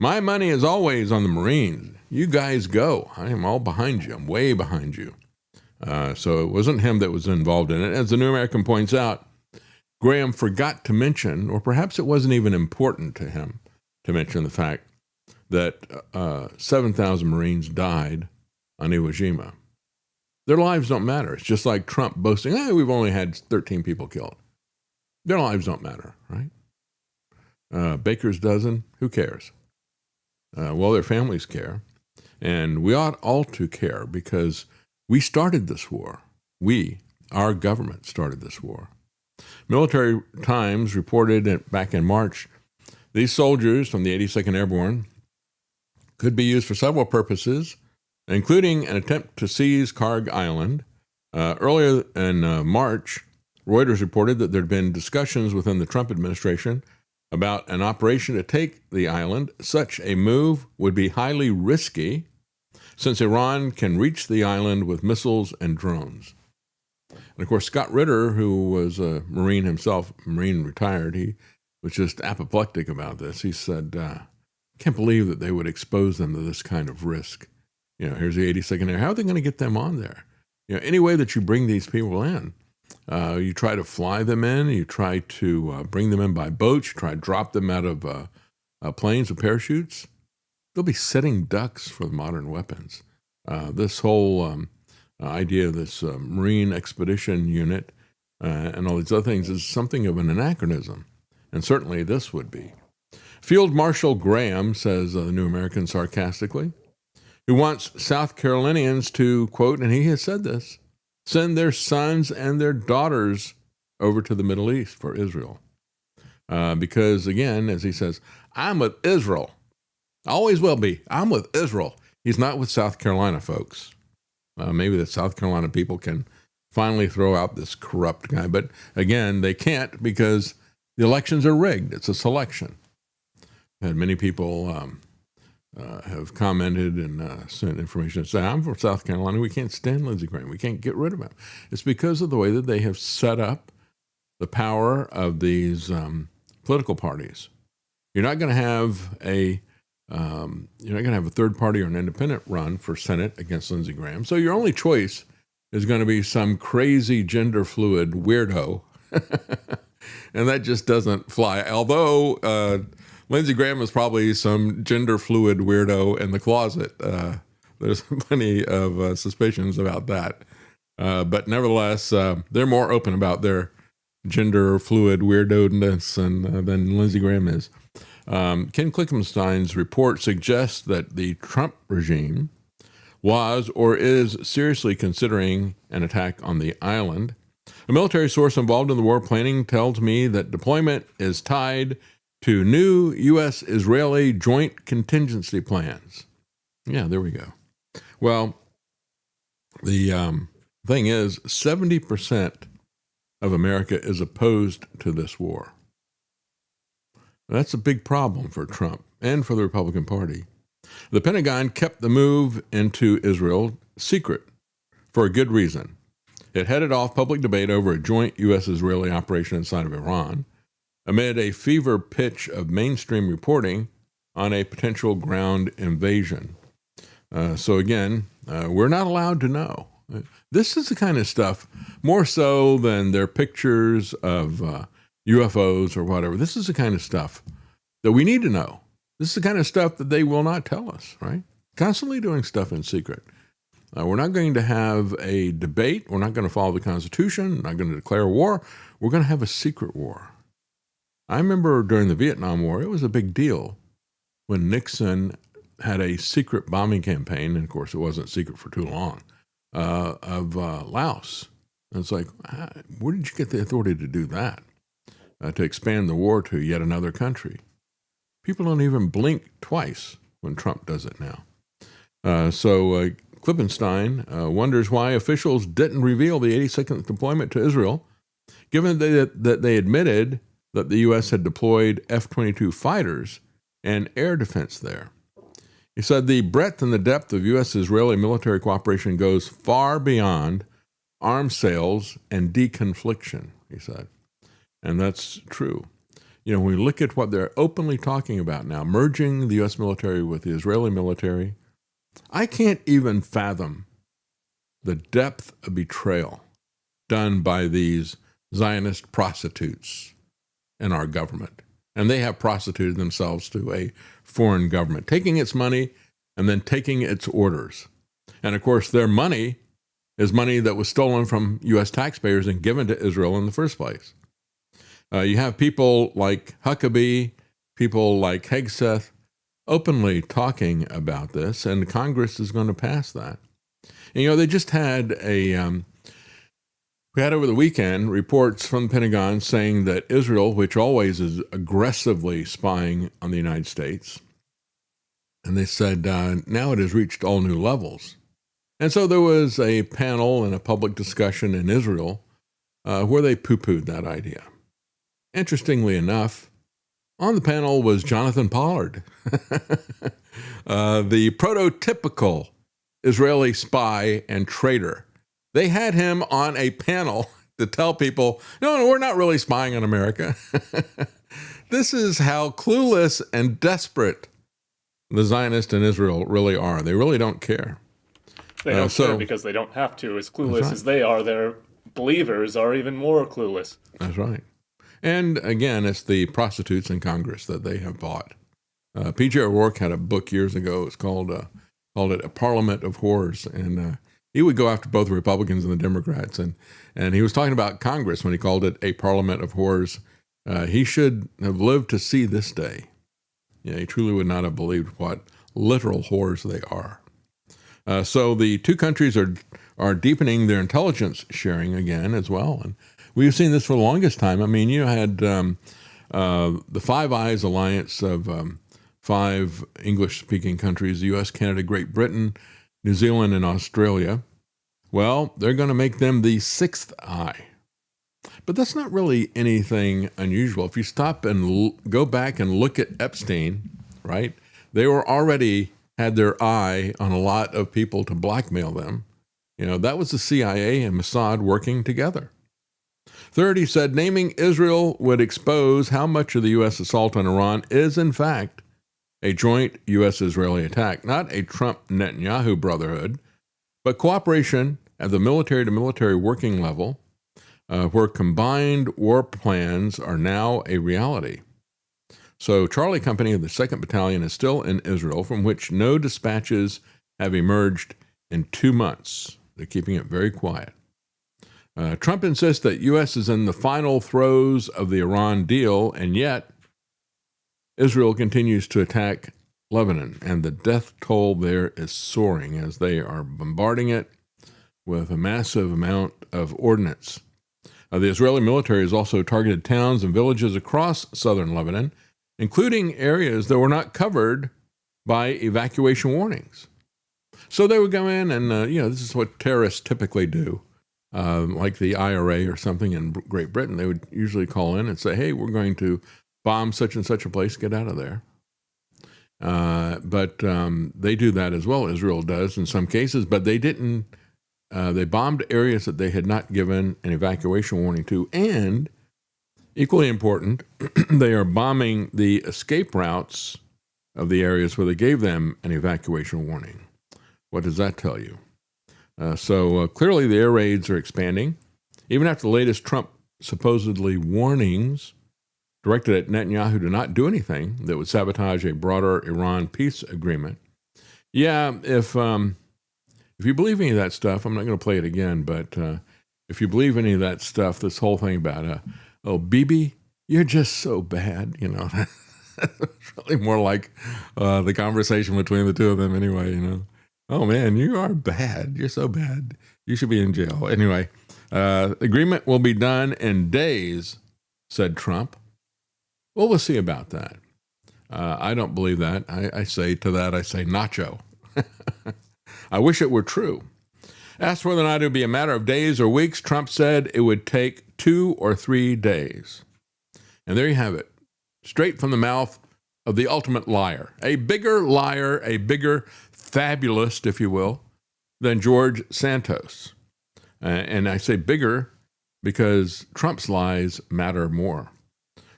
My money is always on the Marines. You guys go. I am all behind you. I'm way behind you. So it wasn't him that was involved in it. As the New American points out, Graham forgot to mention, or perhaps it wasn't even important to him to mention the fact that 7,000 Marines died on Iwo Jima. Their lives don't matter. It's just like Trump boasting, we've only had 13 people killed. Their lives don't matter, right? Baker's dozen, who cares? Well, their families care. And we ought all to care because we started this war. Our government started this war. Military Times reported back in March, these soldiers from the 82nd Airborne could be used for several purposes, including an attempt to seize Karg Island. Earlier in March, Reuters reported that there had been discussions within the Trump administration about an operation to take the island. Such a move would be highly risky since Iran can reach the island with missiles and drones. And of course, Scott Ritter, who was a Marine himself, Marine retired, he was just apoplectic about this. He said, can't believe that they would expose them to this kind of risk. Here's the 82nd Air. How are they going to get them on there? Any way that you bring these people in, you try to fly them in, you try to bring them in by boats, you try to drop them out of planes with parachutes. They'll be sitting ducks for the modern weapons. This whole idea of this Marine Expedition Unit and all these other things is something of an anachronism, and certainly this would be. Field Marshal Graham, says the New American sarcastically, who wants South Carolinians to, quote, and he has said this, send their sons and their daughters over to the Middle East for Israel. Because, again, as he says, I'm with Israel. I always will be. I'm with Israel. He's not with South Carolina, folks. Maybe the South Carolina people can finally throw out this corrupt guy. But, again, they can't because the elections are rigged. It's a selection. And many people have commented and sent information and say, I'm from South Carolina. We can't stand Lindsey Graham. We can't get rid of him. It's because of the way that they have set up the power of these political parties. You're not going to have a third party or an independent run for Senate against Lindsey Graham. So your only choice is going to be some crazy gender fluid weirdo. And that just doesn't fly. Although Lindsey Graham is probably some gender fluid weirdo in the closet. There's plenty of suspicions about that. But nevertheless, they're more open about their gender fluid weirdoness than Lindsey Graham is. Ken Klickenstein's report suggests that the Trump regime was or is seriously considering an attack on the island. A military source involved in the war planning tells me that deployment is tied to new U.S.-Israeli joint contingency plans. Yeah, there we go. Well, the thing is, 70% of America is opposed to this war. That's a big problem for Trump and for the Republican Party. The Pentagon kept the move into Israel secret for a good reason. It headed off public debate over a joint U.S.-Israeli operation inside of Iran amid a fever pitch of mainstream reporting on a potential ground invasion. So again, we're not allowed to know. This is the kind of stuff, more so than their pictures of UFOs or whatever. This is the kind of stuff that we need to know. This is the kind of stuff that they will not tell us, right? Constantly doing stuff in secret. We're not going to have a debate. We're not going to follow the Constitution. We're not going to declare war. We're going to have a secret war. I remember during the Vietnam War, it was a big deal when Nixon had a secret bombing campaign, and of course it wasn't secret for too long, of Laos. And it's like, where did you get the authority to do that? To expand the war to yet another country. People don't even blink twice when Trump does it now. So Klippenstein wonders why officials didn't reveal the 82nd deployment to Israel, given that they admitted that the U.S. had deployed F-22 fighters and air defense there. He said the breadth and the depth of U.S.-Israeli military cooperation goes far beyond arms sales and deconfliction, he said. And that's true. You know, when we look at what they're openly talking about now, merging the U.S. military with the Israeli military, I can't even fathom the depth of betrayal done by these Zionist prostitutes in our government. And they have prostituted themselves to a foreign government, taking its money and then taking its orders. And of course, their money is money that was stolen from U.S. taxpayers and given to Israel in the first place. You have people like Huckabee, people like Hegseth, openly talking about this, and Congress is going to pass that. And, you know, they just had we had over the weekend reports from the Pentagon saying that Israel, which always is aggressively spying on the United States, and they said now it has reached all new levels. And so there was a panel and a public discussion in Israel where they poo-pooed that idea. Interestingly enough, on the panel was Jonathan Pollard, the prototypical Israeli spy and traitor. They had him on a panel to tell people, no, we're not really spying on America. This is how clueless and desperate the Zionists in Israel really are. They really don't care. They don't care because they don't have to. As clueless as they are, their believers are even more clueless. That's right. And again, it's the prostitutes in Congress that they have bought. P.J. O'Rourke had a book years ago. It's called it A Parliament of Whores. And he would go after both the Republicans and the Democrats. And he was talking about Congress when he called it a Parliament of Whores. He should have lived to see this day. Yeah, he truly would not have believed what literal whores they are. So the two countries are deepening their intelligence sharing again as well. And we've seen this for the longest time. I mean, you had the Five Eyes alliance of 5 English-speaking countries, the U.S., Canada, Great Britain, New Zealand, and Australia. Well, they're going to make them the 6th eye. But that's not really anything unusual. If you stop and go back and look at Epstein, right, they were already had their eye on a lot of people to blackmail them. You know, that was the CIA and Mossad working together. Third, he said, naming Israel would expose how much of the U.S. assault on Iran is, in fact, a joint U.S.-Israeli attack, not a Trump-Netanyahu brotherhood, but cooperation at the military-to-military working level, where combined war plans are now a reality. So Charlie Company of the 2nd Battalion is still in Israel, from which no dispatches have emerged in 2 months. They're keeping it very quiet. Trump insists that U.S. is in the final throes of the Iran deal, and yet Israel continues to attack Lebanon, and the death toll there is soaring as they are bombarding it with a massive amount of ordnance. The Israeli military has also targeted towns and villages across southern Lebanon, including areas that were not covered by evacuation warnings. So they would go in and, this is what terrorists typically do, like the IRA or something in Great Britain. They would usually call in and say, hey, we're going to bomb such and such a place, get out of there. But they do that as well, Israel does in some cases, but they didn't. They bombed areas that they had not given an evacuation warning to, and equally important, they are bombing the escape routes of the areas where they gave them an evacuation warning. What does that tell you? So clearly the air raids are expanding. Even after the latest Trump supposedly warnings directed at Netanyahu to not do anything that would sabotage a broader Iran peace agreement. Yeah, if you believe any of that stuff, I'm not going to play it again, but if you believe any of that stuff, this whole thing about, Bibi, you're just so bad, It's really more like the conversation between the two of them anyway, Oh, man, you are bad. You're so bad. You should be in jail. Anyway, agreement will be done in days, said Trump. Well, we'll see about that. I don't believe that. I say nacho. I wish it were true. Asked whether or not it would be a matter of days or weeks, Trump said it would take 2 or 3 days. And there you have it. Straight from the mouth of the ultimate liar. A bigger liar, a bigger fabulist, if you will, than George Santos. And I say bigger because Trump's lies matter more.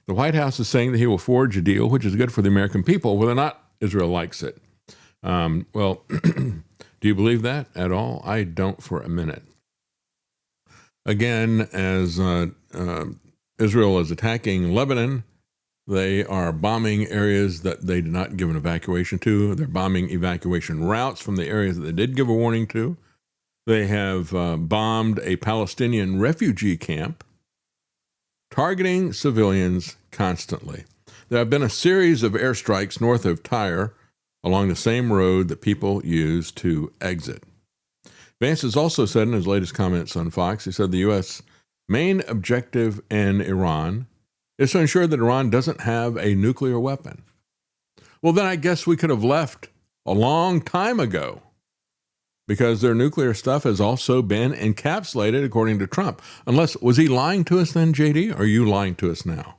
The White House is saying that he will forge a deal, which is good for the American people, whether or not Israel likes it. Well, do you believe that at all? I don't for a minute. Again, as Israel is attacking Lebanon, they are bombing areas that they did not give an evacuation to. They're bombing evacuation routes from the areas that they did give a warning to. They have bombed a Palestinian refugee camp, targeting civilians constantly. There have been a series of airstrikes north of Tyre along the same road that people use to exit. Vance has also said in his latest comments on Fox, he said the U.S. main objective in Iran is to ensure that Iran doesn't have a nuclear weapon. Well, then I guess we could have left a long time ago because their nuclear stuff has also been encapsulated, according to Trump. Was he lying to us then, JD, or are you lying to us now?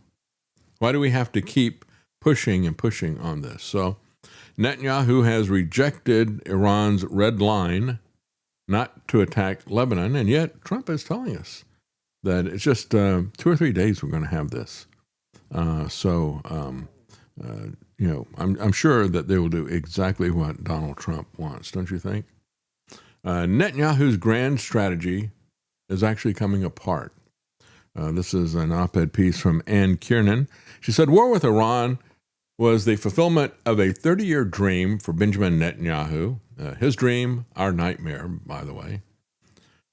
Why do we have to keep pushing and pushing on this? So Netanyahu has rejected Iran's red line not to attack Lebanon, and yet Trump is telling us that it's just 2 or 3 days we're going to have this. I'm sure that they will do exactly what Donald Trump wants, don't you think? Netanyahu's grand strategy is actually coming apart. This is an op-ed piece from Ann Kiernan. She said, war with Iran was the fulfillment of a 30-year dream for Benjamin Netanyahu. His dream, our nightmare, by the way.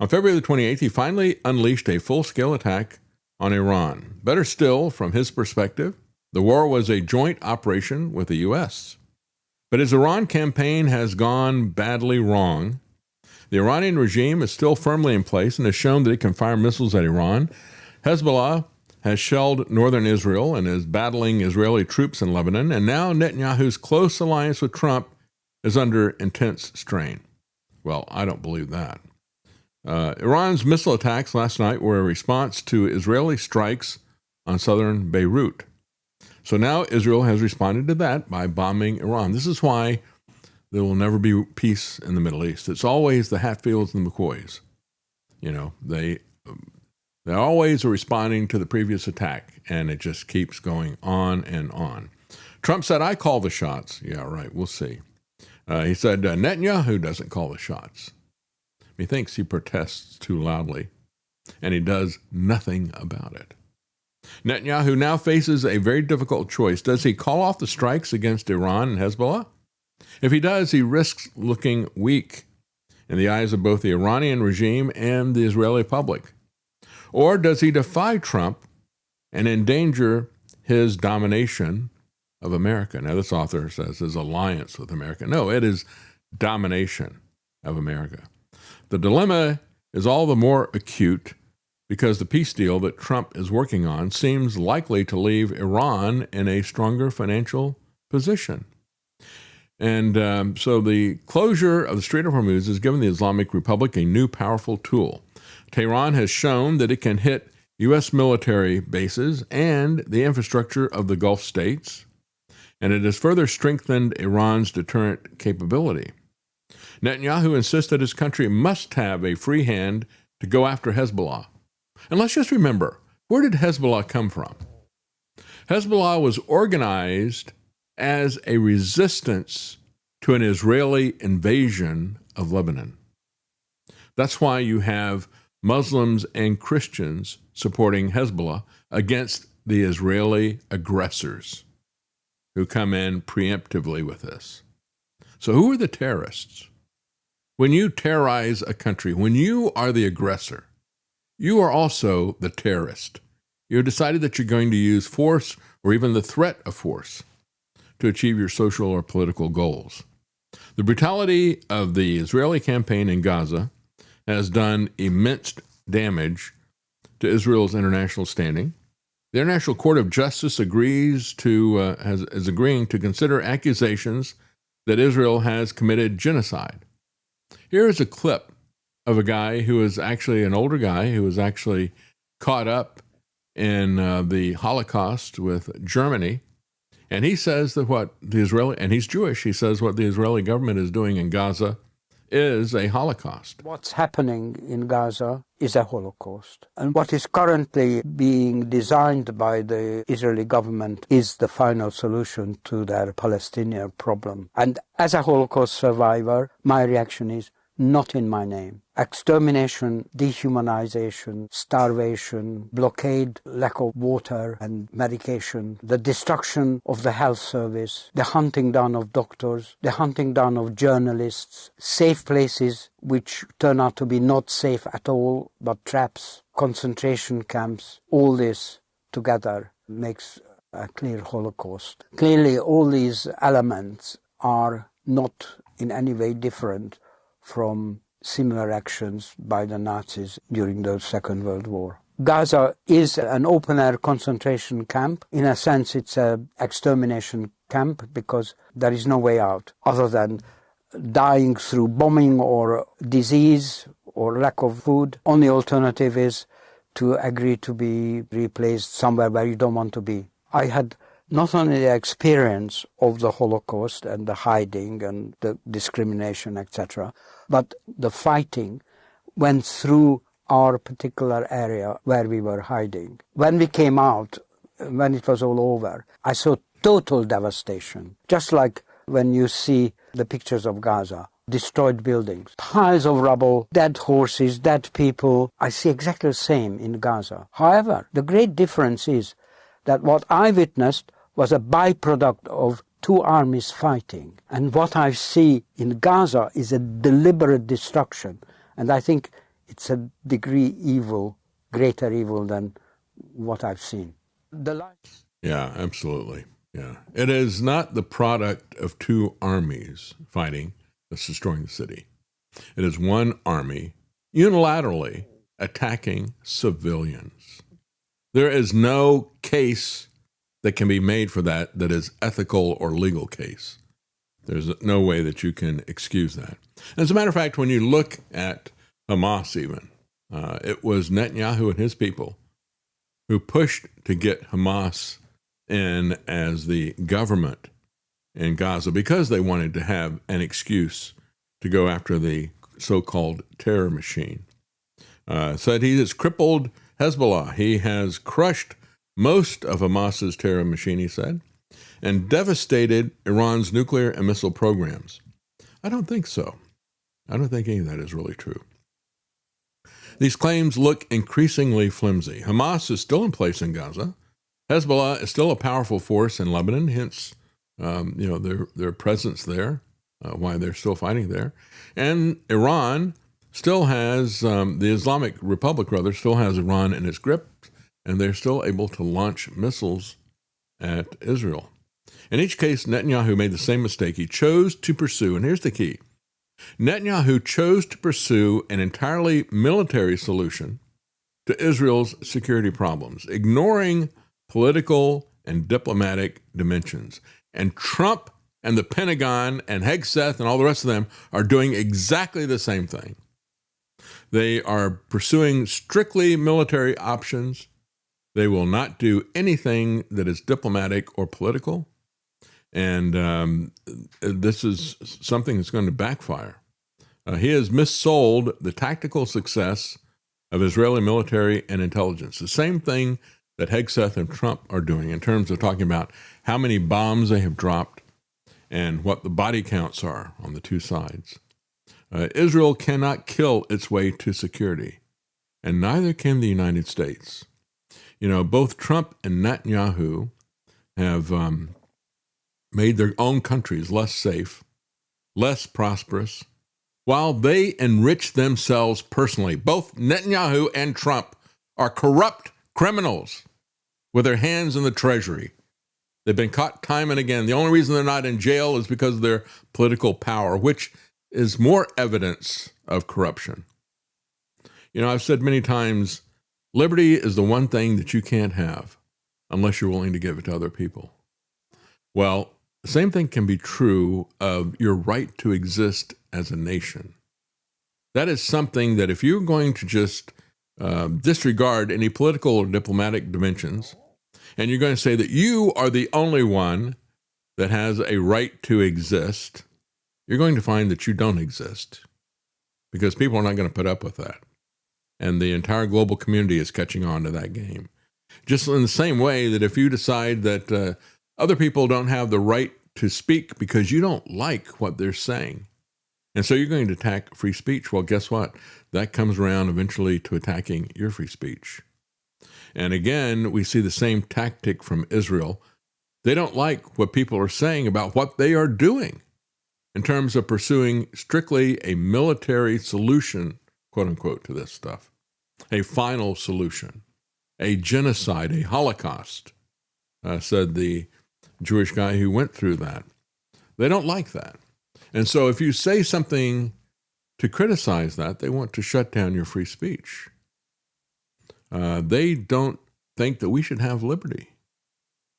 On February the 28th, he finally unleashed a full-scale attack on Iran. Better still, from his perspective, the war was a joint operation with the U.S. But his Iran campaign has gone badly wrong. The Iranian regime is still firmly in place and has shown that it can fire missiles at Iran. Hezbollah has shelled northern Israel and is battling Israeli troops in Lebanon. And now Netanyahu's close alliance with Trump is under intense strain. Well, I don't believe that. Iran's missile attacks last night were a response to Israeli strikes on southern Beirut. So now Israel has responded to that by bombing Iran. This is why there will never be peace in the Middle East. It's always the Hatfields and the McCoys. They always are responding to the previous attack, and it just keeps going on and on. Trump said, I call the shots. Yeah, right, we'll see. He said, Netanyahu doesn't call the shots. He thinks he protests too loudly, and he does nothing about it. Netanyahu now faces a very difficult choice. Does he call off the strikes against Iran and Hezbollah? If he does, he risks looking weak in the eyes of both the Iranian regime and the Israeli public. Or does he defy Trump and endanger his domination of America. Now, this author says is alliance with America. No, it is domination of America. The dilemma is all the more acute because the peace deal that Trump is working on seems likely to leave Iran in a stronger financial position. And so the closure of the Strait of Hormuz has given the Islamic Republic a new powerful tool. Tehran has shown that it can hit U.S. military bases and the infrastructure of the Gulf states, and it has further strengthened Iran's deterrent capability. Netanyahu insists that his country must have a free hand to go after Hezbollah. And let's just remember, where did Hezbollah come from? Hezbollah was organized as a resistance to an Israeli invasion of Lebanon. That's why you have Muslims and Christians supporting Hezbollah against the Israeli aggressors who come in preemptively with this. So who are the terrorists? When you terrorize a country, when you are the aggressor, you are also the terrorist. You've decided that you're going to use force or even the threat of force to achieve your social or political goals. The brutality of the Israeli campaign in Gaza has done immense damage to Israel's international standing. The International Court of Justice is agreeing to consider accusations that Israel has committed genocide. Here is a clip of a guy who is actually an older guy who was actually caught up in the Holocaust with Germany. And he says that and he's Jewish, he says what the Israeli government is doing in Gaza is a Holocaust. What's happening in Gaza is a Holocaust. And what is currently being designed by the Israeli government is the final solution to their Palestinian problem. And as a Holocaust survivor, my reaction is not in my name. Extermination, dehumanization, starvation, blockade, lack of water and medication, the destruction of the health service, the hunting down of doctors, the hunting down of journalists, safe places which turn out to be not safe at all, but traps, concentration camps, all this together makes a clear Holocaust. Clearly, all these elements are not in any way different from similar actions by the Nazis during the Second World War. Gaza is an open-air concentration camp. In a sense, it's an extermination camp because there is no way out other than dying through bombing or disease or lack of food. Only alternative is to agree to be replaced somewhere where you don't want to be. I had not only the experience of the Holocaust and the hiding and the discrimination, etc., but the fighting went through our particular area where we were hiding. When we came out, when it was all over, I saw total devastation. Just like when you see the pictures of Gaza, destroyed buildings, piles of rubble, dead horses, dead people. I see exactly the same in Gaza. However, the great difference is that what I witnessed was a byproduct of two armies fighting. And what I see in Gaza is a deliberate destruction. And I think it's a degree evil, greater evil than what I've seen. Yeah, absolutely. Yeah. It is not the product of two armies fighting that's destroying the city. It is one army unilaterally attacking civilians. There is no case that can be made for that is ethical or legal case. There's no way that you can excuse that. As a matter of fact, when you look at Hamas even, it was Netanyahu and his people who pushed to get Hamas in as the government in Gaza because they wanted to have an excuse to go after the so-called terror machine. Said he has crippled Hezbollah. He has crushed most of Hamas's terror machine, he said, and devastated Iran's nuclear and missile programs. I don't think so. I don't think any of that is really true. These claims look increasingly flimsy. Hamas is still in place in Gaza. Hezbollah is still a powerful force in Lebanon, hence their presence there, why they're still fighting there. And Iran still has, the Islamic Republic, still has Iran in its grip, and they're still able to launch missiles at Israel. In each case, Netanyahu made the same mistake. He chose to pursue, and here's the key, Netanyahu chose to pursue an entirely military solution to Israel's security problems, ignoring political and diplomatic dimensions. And Trump and the Pentagon and Hegseth and all the rest of them are doing exactly the same thing. They are pursuing strictly military options. They will not do anything that is diplomatic or political. And this is something that's going to backfire. He has missold the tactical success of Israeli military and intelligence. The same thing that Hegseth and Trump are doing in terms of talking about how many bombs they have dropped and what the body counts are on the two sides. Israel cannot kill its way to security, and neither can the United States. You know, both Trump and Netanyahu have made their own countries less safe, less prosperous, while they enrich themselves personally. Both Netanyahu and Trump are corrupt criminals with their hands in the treasury. They've been caught time and again. The only reason they're not in jail is because of their political power, which is more evidence of corruption. You know, I've said many times, liberty is the one thing that you can't have unless you're willing to give it to other people. Well, the same thing can be true of your right to exist as a nation. That is something that if you're going to just disregard any political or diplomatic dimensions, and you're going to say that you are the only one that has a right to exist, you're going to find that you don't exist, because people are not going to put up with that. And the entire global community is catching on to that game. Just in the same way that if you decide that other people don't have the right to speak because you don't like what they're saying, and so you're going to attack free speech, well, guess what? That comes around eventually to attacking your free speech. And again, we see the same tactic from Israel. They don't like what people are saying about what they are doing in terms of pursuing strictly a military solution, quote unquote, to this stuff. A final solution, a genocide, a Holocaust, said the Jewish guy who went through that. They don't like that. And so if you say something to criticize that, they want to shut down your free speech. They don't think that we should have liberty.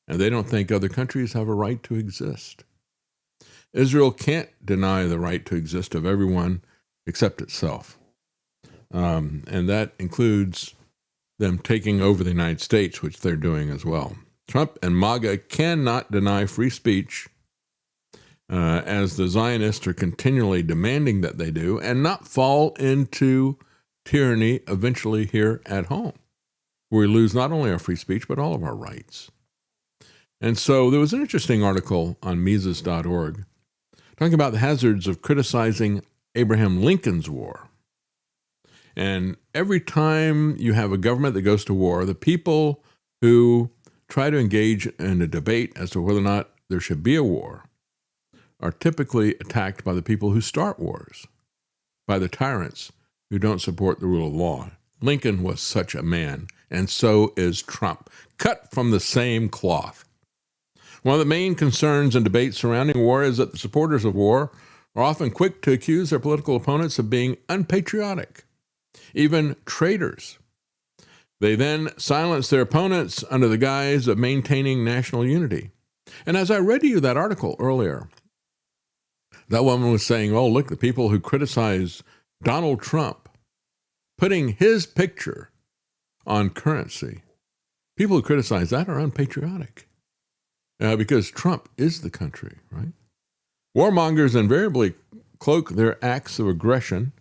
And they don't think other countries have a right to exist. Israel can't deny the right to exist of everyone except itself. And that includes them taking over the United States, which they're doing as well. Trump and MAGA cannot deny free speech, as the Zionists are continually demanding that they do, and not fall into tyranny eventually here at home, where we lose not only our free speech, but all of our rights. And so there was an interesting article on Mises.org talking about the hazards of criticizing Abraham Lincoln's war. And every time you have a government that goes to war, the people who try to engage in a debate as to whether or not there should be a war are typically attacked by the people who start wars, by the tyrants who don't support the rule of law. Lincoln was such a man, and so is Trump, cut from the same cloth. One of the main concerns and debates surrounding war is that the supporters of war are often quick to accuse their political opponents of being unpatriotic, even traitors. They then silence their opponents under the guise of maintaining national unity. And as I read to you that article earlier, that woman was saying, oh, look, the people who criticize Donald Trump, putting his picture on currency, people who criticize that are unpatriotic. Because Trump is the country, right? Warmongers invariably cloak their acts of aggression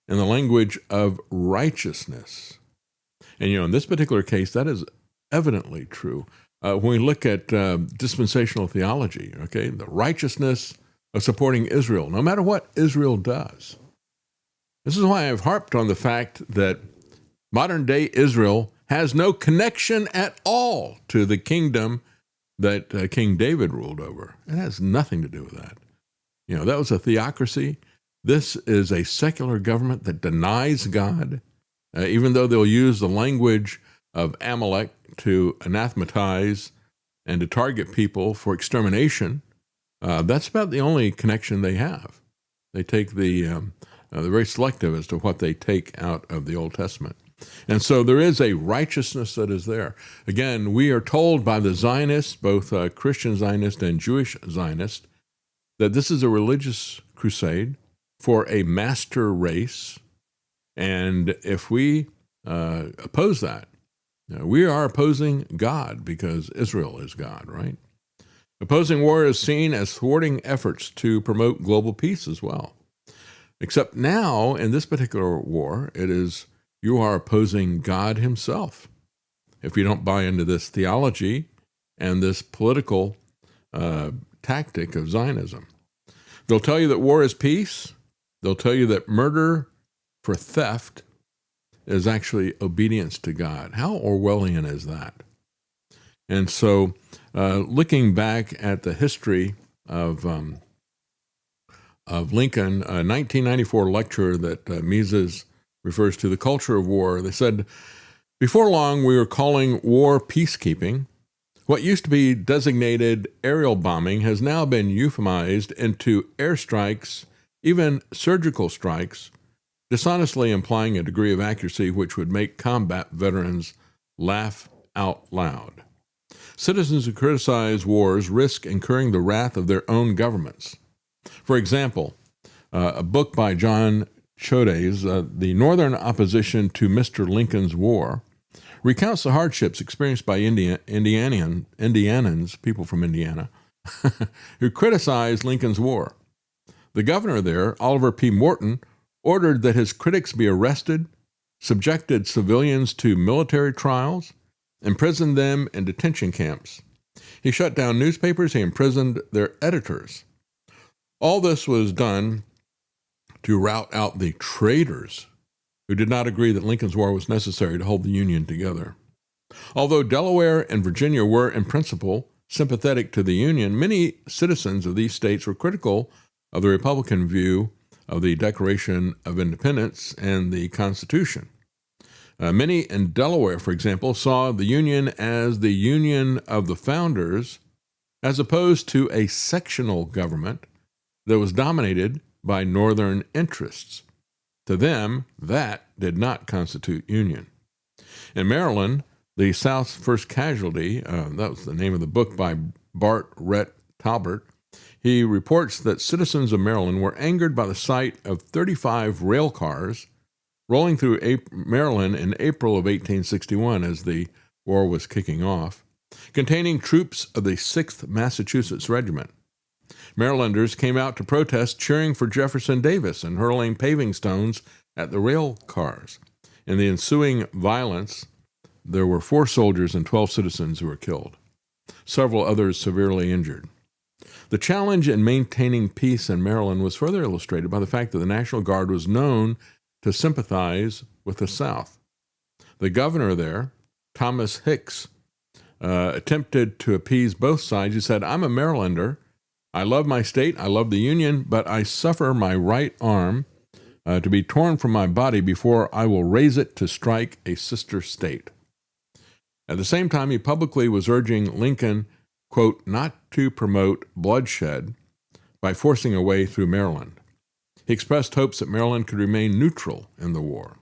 in the language of righteousness. And, in this particular case, that is evidently true. When we look at dispensational theology, okay, the righteousness of supporting Israel, no matter what Israel does. This is why I've harped on the fact that modern-day Israel has no connection at all to the kingdom that King David ruled over. It has nothing to do with that. That was a theocracy. This is a secular government that denies God, even though they'll use the language of Amalek to anathematize and to target people for extermination, that's about the only connection they have. They take they're very selective as to what they take out of the Old Testament. And so there is a righteousness that is there. Again, we are told by the Zionists, both Christian Zionists and Jewish Zionists, that this is a religious crusade for a master race. And if we oppose that, we are opposing God, because Israel is God, right? Opposing war is seen as thwarting efforts to promote global peace as well. Except now, in this particular war, it is you are opposing God himself if you don't buy into this theology and this political tactic of Zionism. They'll tell you that war is peace. They'll tell you that murder for theft is actually obedience to God. How Orwellian is that? And so looking back at the history of Lincoln, a 1994 lecture that Mises refers to, The Culture of War, they said, before long we were calling war peacekeeping. What used to be designated aerial bombing has now been euphemized into airstrikes, even surgical strikes, dishonestly implying a degree of accuracy which would make combat veterans laugh out loud. Citizens who criticize wars risk incurring the wrath of their own governments. For example, a book by John Chodes, The Northern Opposition to Mr. Lincoln's War, recounts the hardships experienced by Indianans, people from Indiana, who criticized Lincoln's war. The governor there, Oliver P. Morton, ordered that his critics be arrested, subjected civilians to military trials, imprisoned them in detention camps. He shut down newspapers, he imprisoned their editors. All this was done to rout out the traitors who did not agree that Lincoln's war was necessary to hold the Union together. Although Delaware and Virginia were, in principle, sympathetic to the Union, many citizens of these states were critical of the Republican view of the Declaration of Independence and the Constitution. Many in Delaware, for example, saw the Union as the union of the founders, as opposed to a sectional government that was dominated by Northern interests. To them, that did not constitute union. In Maryland, the South's First Casualty, that was the name of the book by Bart Rhett Talbert, he reports that citizens of Maryland were angered by the sight of 35 rail cars rolling through Maryland in April of 1861 as the war was kicking off, containing troops of the 6th Massachusetts Regiment. Marylanders came out to protest, cheering for Jefferson Davis and hurling paving stones at the rail cars. In the ensuing violence, there were 4 soldiers and 12 citizens who were killed, several others severely injured. The challenge in maintaining peace in Maryland was further illustrated by the fact that the National Guard was known to sympathize with the South. The governor there, Thomas Hicks, attempted to appease both sides. He said, "I'm a Marylander. I love my state, I love the Union, but I suffer my right arm to be torn from my body before I will raise it to strike a sister state." At the same time, he publicly was urging Lincoln, quote, not to promote bloodshed by forcing a way through Maryland. He expressed hopes that Maryland could remain neutral in the war.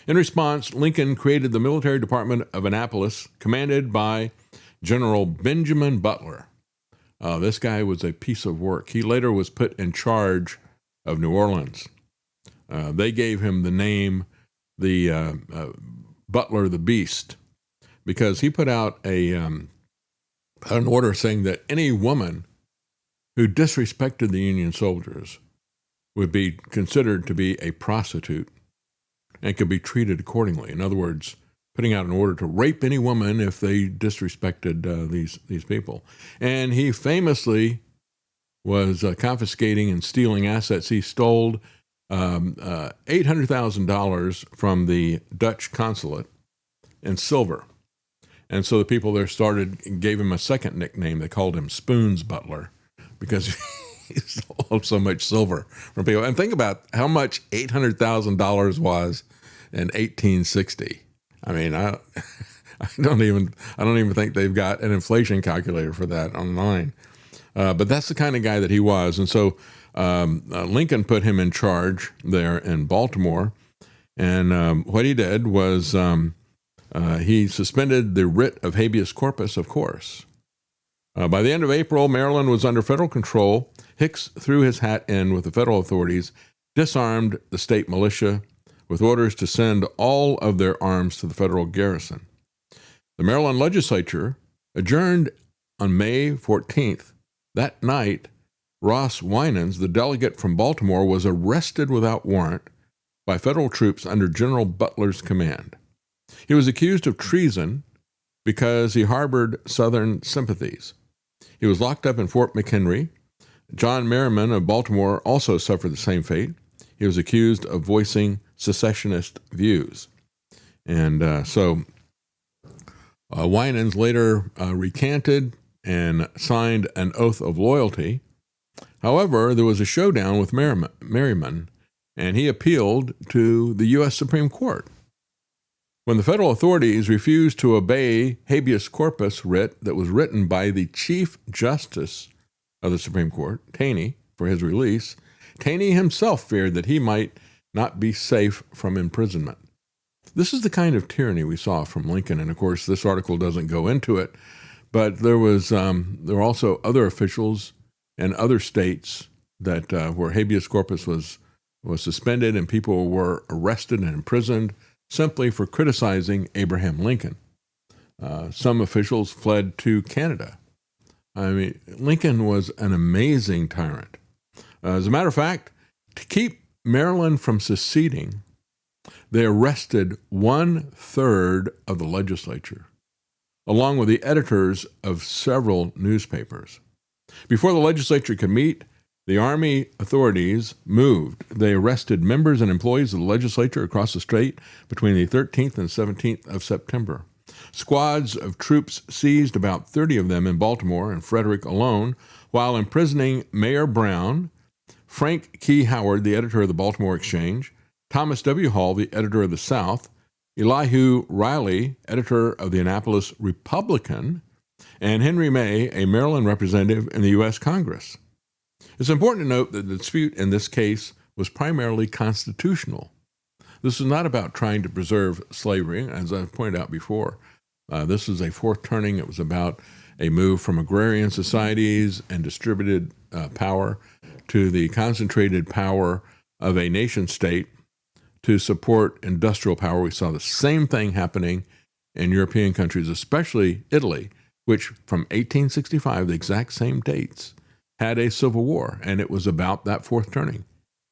In response, Lincoln created the Military Department of Annapolis, commanded by General Benjamin Butler. This guy was a piece of work. He later was put in charge of New Orleans. They gave him the name Butler the Beast because he put out an order saying that any woman who disrespected the Union soldiers would be considered to be a prostitute and could be treated accordingly. In other words, putting out an order to rape any woman if they disrespected these people. And he famously was confiscating and stealing assets. He stole $800,000 from the Dutch consulate in silver. And so the people there gave him a second nickname. They called him Spoons Butler because he stole so much silver from people. And think about how much $800,000 was in 1860. I mean, I don't even think they've got an inflation calculator for that online. But that's the kind of guy that he was. And so Lincoln put him in charge there in Baltimore. And what he did was he suspended the writ of habeas corpus, of course. By the end of April, Maryland was under federal control. Hicks threw his hat in with the federal authorities, disarmed the state militia with orders to send all of their arms to the federal garrison. The Maryland legislature adjourned on May 14th. That night, Ross Winans, the delegate from Baltimore, was arrested without warrant by federal troops under General Butler's command. He was accused of treason because he harbored Southern sympathies. He was locked up in Fort McHenry. John Merriman of Baltimore also suffered the same fate. He was accused of voicing secessionist views. And so Winans later recanted and signed an oath of loyalty. However, there was a showdown with Merriman, and he appealed to the U.S. Supreme Court. When the federal authorities refused to obey habeas corpus writ that was written by the Chief Justice of the Supreme Court, Taney, for his release, Taney himself feared that he might not be safe from imprisonment. This is the kind of tyranny we saw from Lincoln, and of course this article doesn't go into it, but there were also other officials in other states that where habeas corpus was suspended and people were arrested and imprisoned simply for criticizing Abraham Lincoln. Some officials fled to Canada. I mean, Lincoln was an amazing tyrant. As a matter of fact, to keep Maryland from seceding, they arrested 1/3 of the legislature, along with the editors of several newspapers. Before the legislature could meet, the Army authorities moved. They arrested members and employees of the legislature across the state between the 13th and 17th of September. Squads of troops seized about 30 of them in Baltimore and Frederick alone, while imprisoning Mayor Brown, Frank Key Howard, the editor of the Baltimore Exchange, Thomas W. Hall, the editor of the South, Elihu Riley, editor of the Annapolis Republican, and Henry May, a Maryland representative in the U.S. Congress. It's important to note that the dispute in this case was primarily constitutional. This is not about trying to preserve slavery, as I've pointed out before. This is a fourth turning. It was about a move from agrarian societies and distributed power to the concentrated power of a nation state to support industrial power. We saw the same thing happening in European countries, especially Italy, which from 1865, the exact same dates, had a civil war, and it was about that fourth turning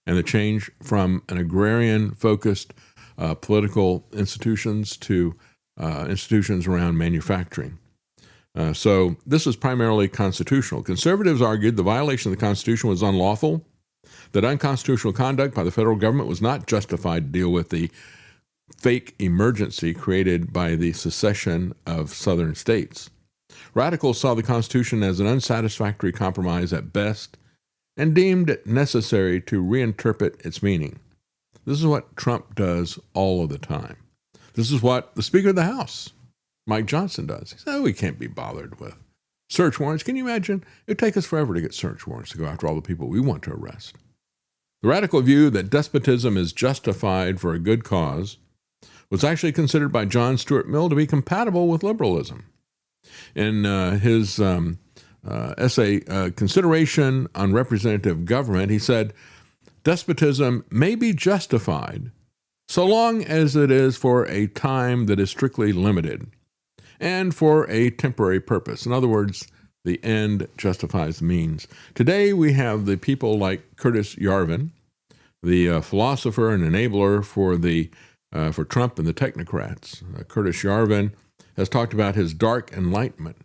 and the change from an agrarian-focused political institutions to institutions around manufacturing. So this is primarily constitutional. Conservatives argued the violation of the Constitution was unlawful, that unconstitutional conduct by the federal government was not justified to deal with the fake emergency created by the secession of southern states. Radicals saw the Constitution as an unsatisfactory compromise at best and deemed it necessary to reinterpret its meaning. This is what Trump does all of the time. This is what the Speaker of the House, Mike Johnson, does. He says, we can't be bothered with search warrants. Can you imagine? It would take us forever to get search warrants to go after all the people we want to arrest. The radical view that despotism is justified for a good cause was actually considered by John Stuart Mill to be compatible with liberalism. In his essay, Consideration on Representative Government, he said, despotism may be justified so long as it is for a time that is strictly limited and for a temporary purpose. In other words, the end justifies the means. Today we have the people like Curtis Yarvin, the philosopher and enabler for Trump and the technocrats. Curtis Yarvin has talked about his dark enlightenment.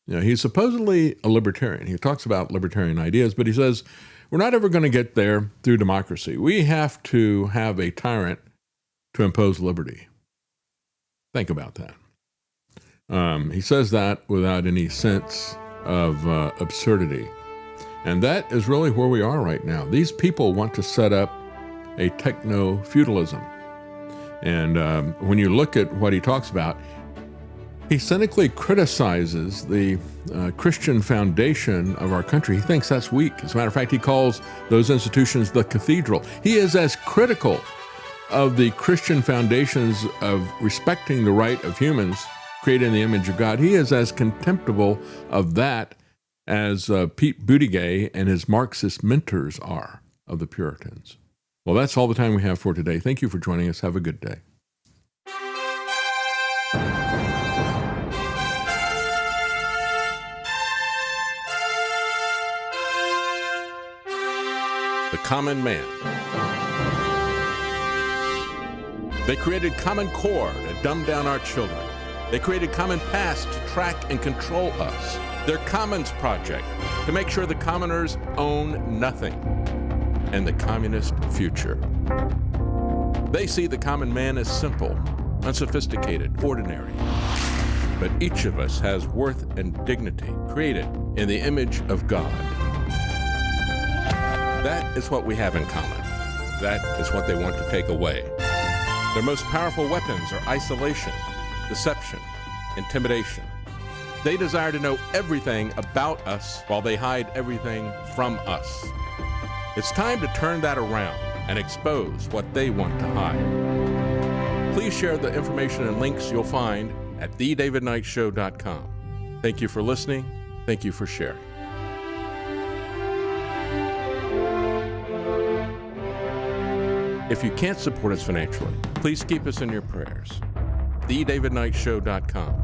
You know, he's supposedly a libertarian. He talks about libertarian ideas, but he says, we're not ever going to get there through democracy. We have to have a tyrant to impose liberty. Think about that. He says that without any sense of absurdity. And that is really where we are right now. These people want to set up a techno-feudalism. And when you look at what he talks about, He cynically criticizes the Christian foundation of our country. He thinks that's weak. As a matter of fact, he calls those institutions the cathedral. He is as critical of the Christian foundations of respecting the right of humans created in the image of God. He is as contemptible of that as Pete Buttigieg and his Marxist mentors are of the Puritans. Well, that's all the time we have for today. Thank you for joining us. Have a good day. The common man. They created Common Core to dumb down our children. They created Common Pass to track and control us. Their Commons Project to make sure the commoners own nothing. And the communist future. They see the common man as simple, unsophisticated, ordinary. But each of us has worth and dignity created in the image of God. That is what we have in common. That is what they want to take away. Their most powerful weapons are isolation, deception, intimidation. They desire to know everything about us while they hide everything from us. It's time to turn that around and expose what they want to hide. Please share the information and links you'll find at thedavidknightshow.com. Thank you for listening. Thank you for sharing. If you can't support us financially, please keep us in your prayers. thedavidknightshow.com.